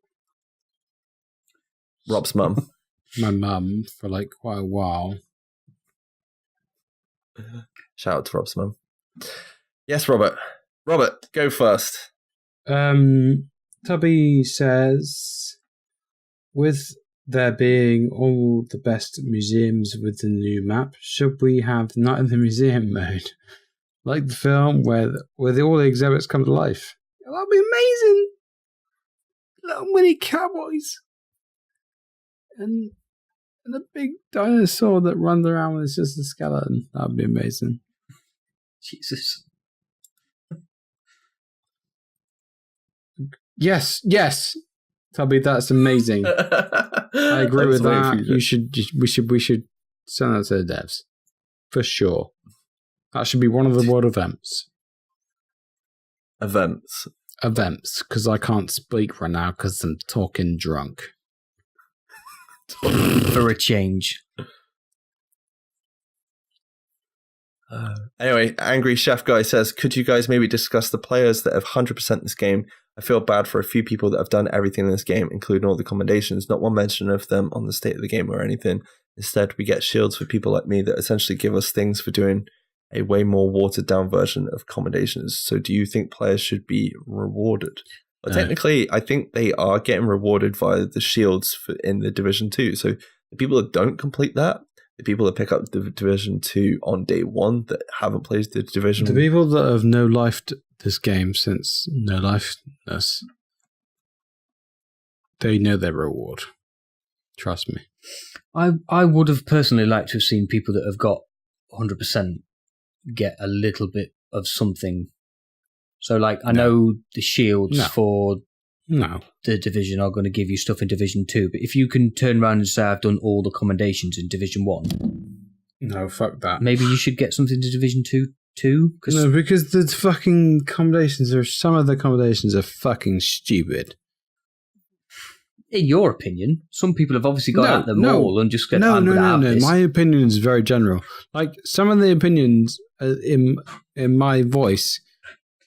Speaker 3: Rob's mum.
Speaker 4: My mum for like quite a while.
Speaker 3: Shout out to Rob's mum. Yes, Robert. Robert, go first.
Speaker 4: Tubby says, with there being all the best museums with the new map, should we have Night in the Museum mode? Like the film where all the exhibits come to life. That'd be amazing. Little mini cowboys. And a big dinosaur that runs around with just a skeleton. That'd be amazing.
Speaker 5: Jesus.
Speaker 4: Yes. Tubby, that's amazing. I agree with that. We should send that to the devs. For sure. That should be one of the world events.
Speaker 3: Events.
Speaker 4: Because I can't speak right now because I'm talking drunk.
Speaker 5: For a change.
Speaker 3: Anyway, Angry Chef Guy says, could you guys maybe discuss the players that have 100% this game? I feel bad for a few people that have done everything in this game, including all the commendations. Not one mention of them on the state of the game or anything. Instead, we get shields for people like me that essentially give us things for doing a way more watered down version of commendations. So do you think players should be rewarded? Well, technically, I think they are getting rewarded via the shields in the Division 2. So the people that don't complete that, the people that pick up the Division 2 on day one that haven't played the Division...
Speaker 4: The people that have no-lifed this game since no-lifeness, they know their reward. Trust me.
Speaker 5: I would have personally liked to have seen people that have got 100% get a little bit of something. So, like, I know the shields for the Division are going to give you stuff in Division 2, but if you can turn around and say, I've done all the commendations in Division 1...
Speaker 4: No, fuck that.
Speaker 5: Maybe you should get something to Division 2 too?
Speaker 4: No, because the fucking accommodations some of the accommodations are fucking stupid.
Speaker 5: In your opinion, some people have obviously got out them all and just get
Speaker 4: no.
Speaker 5: This.
Speaker 4: My opinion is very general. Like, some of the opinions in my voice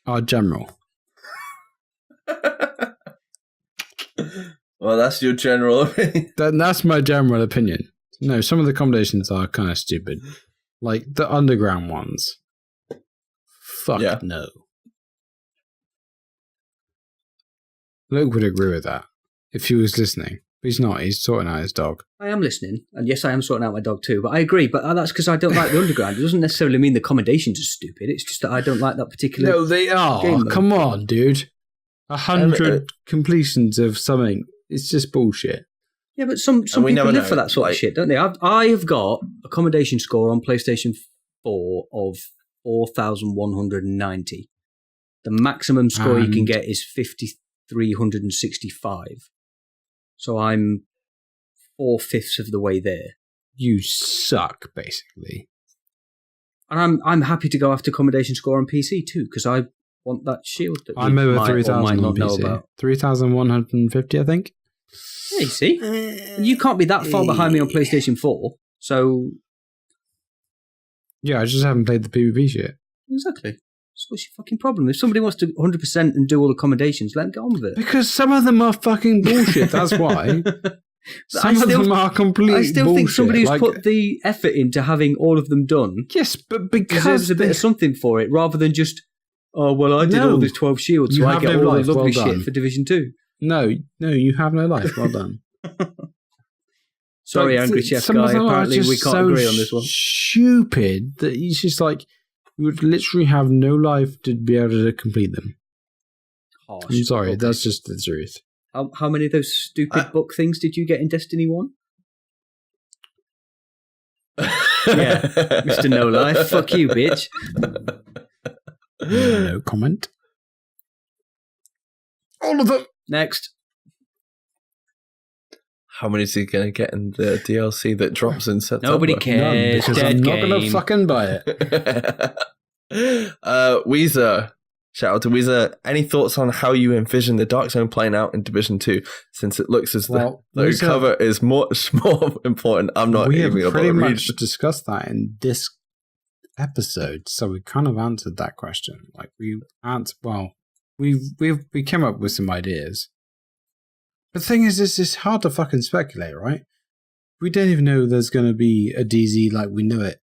Speaker 4: are general.
Speaker 3: Well, that's your general opinion.
Speaker 4: That's my general opinion. No, some of the accommodations are kind of stupid. Like the underground ones. Fuck no. Luke would agree with that if he was listening. But he's not. He's sorting out his dog.
Speaker 5: I am listening. And yes, I am sorting out my dog too. But I agree. But that's because I don't like the underground. It doesn't necessarily mean the accommodations are stupid. It's just that I don't like that particular
Speaker 4: No, they are.
Speaker 5: game
Speaker 4: Come
Speaker 5: mode.
Speaker 4: on, dude. 100 completions of something. It's just bullshit.
Speaker 5: Yeah, but some people live for that sort of shit, don't they? I have got accommodation score on PlayStation 4 of 4,190. The maximum score you can get is 5,365. So I'm 4/5 of the way there.
Speaker 4: You suck, basically.
Speaker 5: And I'm happy to go after accommodation score on PC too, because I want that shield that
Speaker 4: I'm over 3,000 on
Speaker 5: know
Speaker 4: PC.
Speaker 5: about.
Speaker 4: 3,150, I think.
Speaker 5: Yeah, you see? You can't be that far behind me on PlayStation 4, so...
Speaker 4: Yeah, I just haven't played the PvP shit.
Speaker 5: Exactly. So what's your fucking problem? If somebody wants to 100% and do all accommodations, let them get on with it.
Speaker 4: Because some of them are fucking bullshit, that's why. Some of them are complete bullshit.
Speaker 5: I still think somebody who's put the effort into having all of them done...
Speaker 4: Yes, but because...
Speaker 5: deserves a bit of something for it, rather than just, oh, well, I did all these 12 shields, so I get all the lovely shit for Division 2.
Speaker 4: No, you have no life. Well done.
Speaker 5: Sorry, Angry Chef Guy. Apparently, we can't agree on this one.
Speaker 4: Stupid that he's just like, you would literally have no life to be able to complete them.
Speaker 5: Harsh.
Speaker 4: I'm sorry, that's just the truth.
Speaker 5: How many of those stupid book things did you get in Destiny 1? Yeah, Mr. No Life. Fuck you, bitch.
Speaker 4: No comment. All of them.
Speaker 5: Next.
Speaker 3: How many is he going to get in the DLC that drops in September?
Speaker 5: Nobody cares.
Speaker 4: Because I'm not going to fucking buy it.
Speaker 3: Weezer. Shout out to Weezer. Any thoughts on how you envision the Dark Zone playing out in Division 2? Since it looks as though the cover is much more important. I'm not even
Speaker 4: We have pretty
Speaker 3: about to read.
Speaker 4: much discussed that in this episode, so we kind of answered that question. Like, we came up with some ideas. The thing is, it's hard to fucking speculate, right? We don't even know there's going to be a DZ like we know it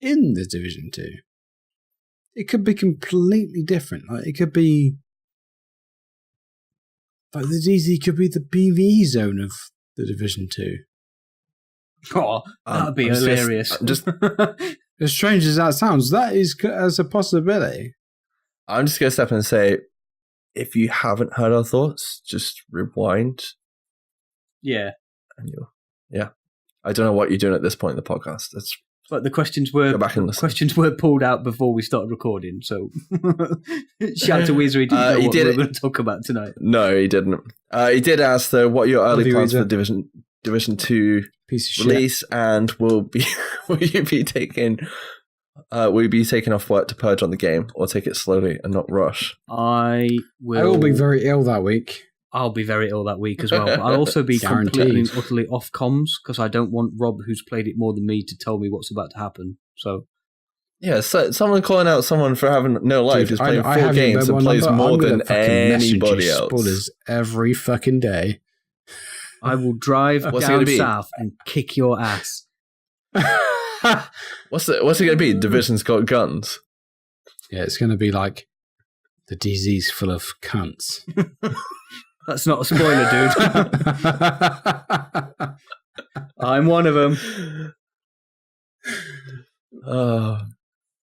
Speaker 4: in the Division 2. It could be completely different. Like, it could be... Like, the DZ could be the PvE zone of the Division 2.
Speaker 5: Oh, that would be hilarious.
Speaker 4: As strange as that sounds, that is as a possibility.
Speaker 3: I'm just going to step in and say, if you haven't heard our thoughts, just rewind.
Speaker 5: Yeah.
Speaker 3: And I don't know what you're doing at this point in the podcast.
Speaker 5: But the questions were pulled out before we started recording, so shout out to Weezer, he didn't know what we were going to talk about tonight.
Speaker 3: No, he didn't. He did ask, though, what are your early plans for the Division 2
Speaker 4: Piece of
Speaker 3: release,
Speaker 4: shit.
Speaker 3: and will you be taking Will you be taking off work to purge on the game, or take it slowly and not rush?
Speaker 5: I
Speaker 4: I will be very ill that week.
Speaker 5: I'll be very ill that week as well. But I'll also be completely and utterly off comms because I don't want Rob, who's played it more than me, to tell me what's about to happen. So,
Speaker 3: yeah, so someone calling out someone for having no life who's playing 4 games and plays more than anybody else. Spoilers
Speaker 4: every fucking day.
Speaker 5: I will drive down south and kick your ass.
Speaker 3: What's it going to be? Division's got guns.
Speaker 4: Yeah, it's going to be like the DZ's full of cunts.
Speaker 5: That's not a spoiler, dude. I'm one of them.
Speaker 3: Oh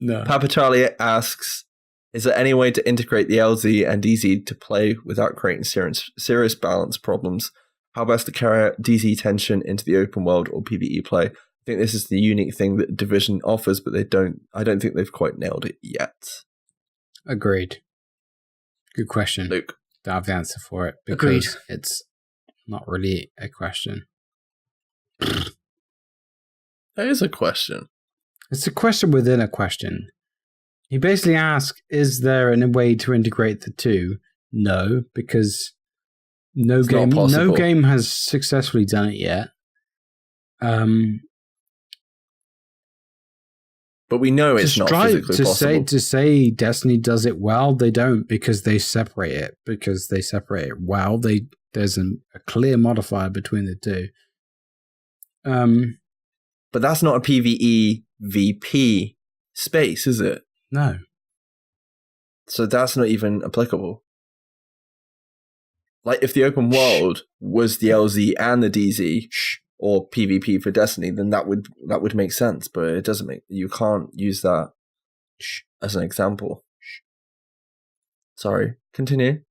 Speaker 4: no.
Speaker 3: Papa Charlie asks, is there any way to integrate the LZ and DZ to play without creating serious balance problems? How best to carry out DZ tension into the open world or PvE play? I think this is the unique thing that Division offers, but I don't think they've quite nailed it yet.
Speaker 4: Agreed. Good question.
Speaker 3: Luke.
Speaker 4: Don't have the answer for it because it's not really a question.
Speaker 3: That is a question.
Speaker 4: It's a question within a question. He basically asks, is there a way to integrate the two? No, because no game has successfully done it yet.
Speaker 3: But we know it's not physically possible.
Speaker 4: To say Destiny does it well, they don't, because they separate it. Because they separate it well, there's a clear modifier between the two.
Speaker 3: But that's not a PvE VP space, is it?
Speaker 4: No.
Speaker 3: So that's not even applicable. Like, if the open world was the LZ and the DZ, or PvP for Destiny, then that would make sense, but it doesn't make. You can't use that as an example. Sorry, continue.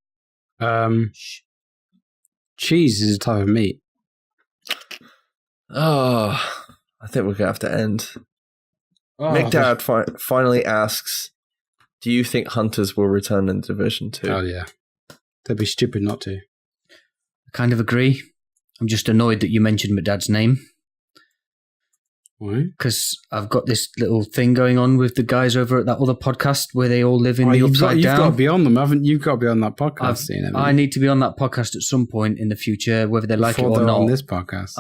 Speaker 4: Cheese is a type of meat.
Speaker 3: Oh, I think we're gonna have to end. Nick Dad finally asks, do you think Hunters will return in Division 2?
Speaker 4: Oh yeah, they'd be stupid not to.
Speaker 5: I kind of agree. I'm just annoyed that you mentioned my dad's name.
Speaker 4: Why?
Speaker 5: Because I've got this little thing going on with the guys over at that other podcast where they all live in the Upside Down.
Speaker 4: You've got to be on them, haven't you? You've got to be on that podcast.
Speaker 5: I need to be on that podcast at some point in the future, whether they like it or not.
Speaker 4: On this podcast.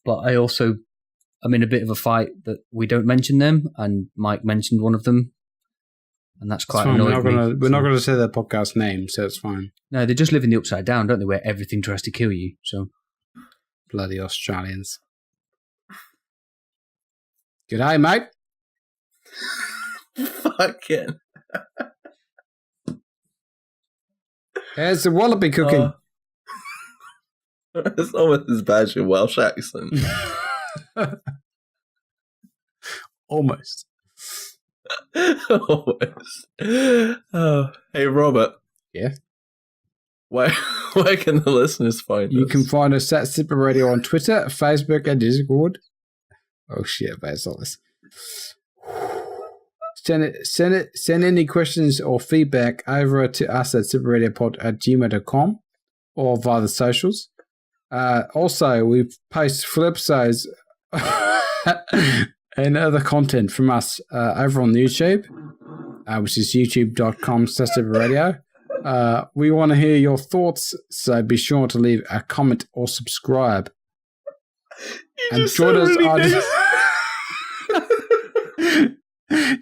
Speaker 5: But I'm in a bit of a fight that we don't mention them, and Mike mentioned one of them. And that's quite annoying.
Speaker 4: We're not going to say their podcast name, so it's fine.
Speaker 5: No, they just live in the Upside Down, don't they, where everything tries to kill you. So,
Speaker 4: bloody Australians. G'day, mate.
Speaker 3: Fucking.
Speaker 4: There's the wallaby cooking.
Speaker 3: It's almost as bad as your Welsh accent.
Speaker 4: Almost.
Speaker 3: Almost. Oh, hey, Robert.
Speaker 4: Yeah?
Speaker 3: Where can the listeners find us?
Speaker 4: You can find us at Super Radio on Twitter, Facebook, and Discord. Oh shit, that's all this. Send any questions or feedback over to us at superradiopod@gmail.com or via the socials. Also, we post full episodes and other content from us over on YouTube, which is youtube.com/superradio. We want to hear your thoughts, so be sure to leave a comment or subscribe. And join us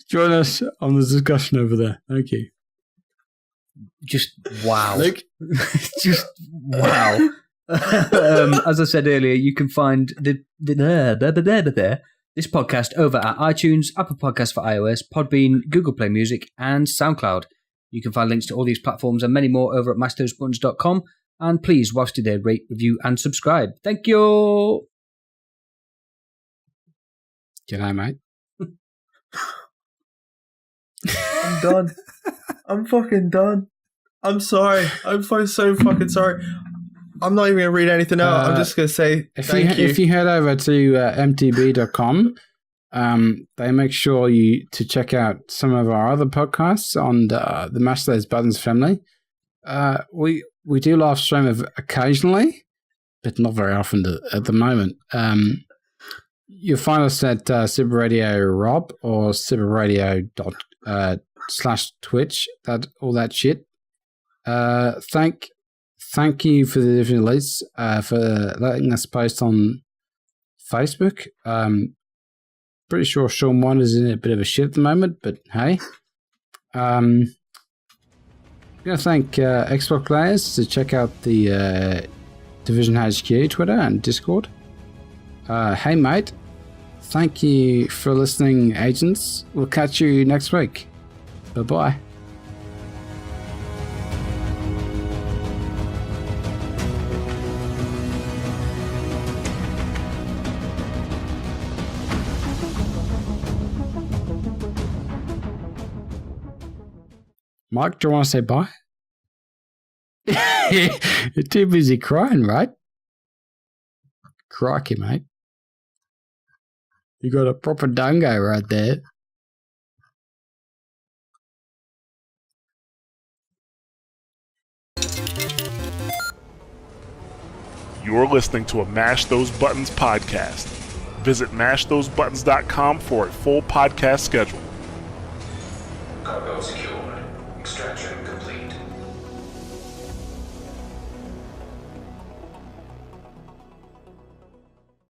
Speaker 4: join us on the discussion over there. Thank you.
Speaker 5: Just wow.
Speaker 3: Luke?
Speaker 5: Just wow. As I said earlier, you can find this podcast over at iTunes, Apple Podcasts for iOS, Podbean, Google Play Music, and SoundCloud. You can find links to all these platforms and many more over at mashthosebuttons.com. And please, whilst you're there, rate, review, and subscribe. Thank you.
Speaker 4: G'day, mate.
Speaker 3: I'm done. I'm fucking done. I'm sorry. I'm so fucking sorry. I'm not even going to read anything out. I'm just going to say thank you.
Speaker 4: If you head over to mtb.com, they make sure to check out some of our other podcasts on the Mash Those Buttons family. We do live stream occasionally, but not very often at the moment. you'll find us at Super Radio Rob or superradio /Twitch. All that shit. Thank you for the different elites for letting us post on Facebook. Pretty sure Sean Wander's in a bit of a shit at the moment, but hey. I'm going to thank Xbox players to check out the Division HQ Twitter and Discord. Hey mate, thank you for listening, agents. We'll catch you next week. Bye-bye. Mike, do you want to say bye? You're too busy crying, right? Crikey, mate. You got a proper dango right there.
Speaker 1: You're listening to a Mash Those Buttons podcast. Visit mashthosebuttons.com for a full podcast schedule.
Speaker 2: Cargo secured. Extraction complete.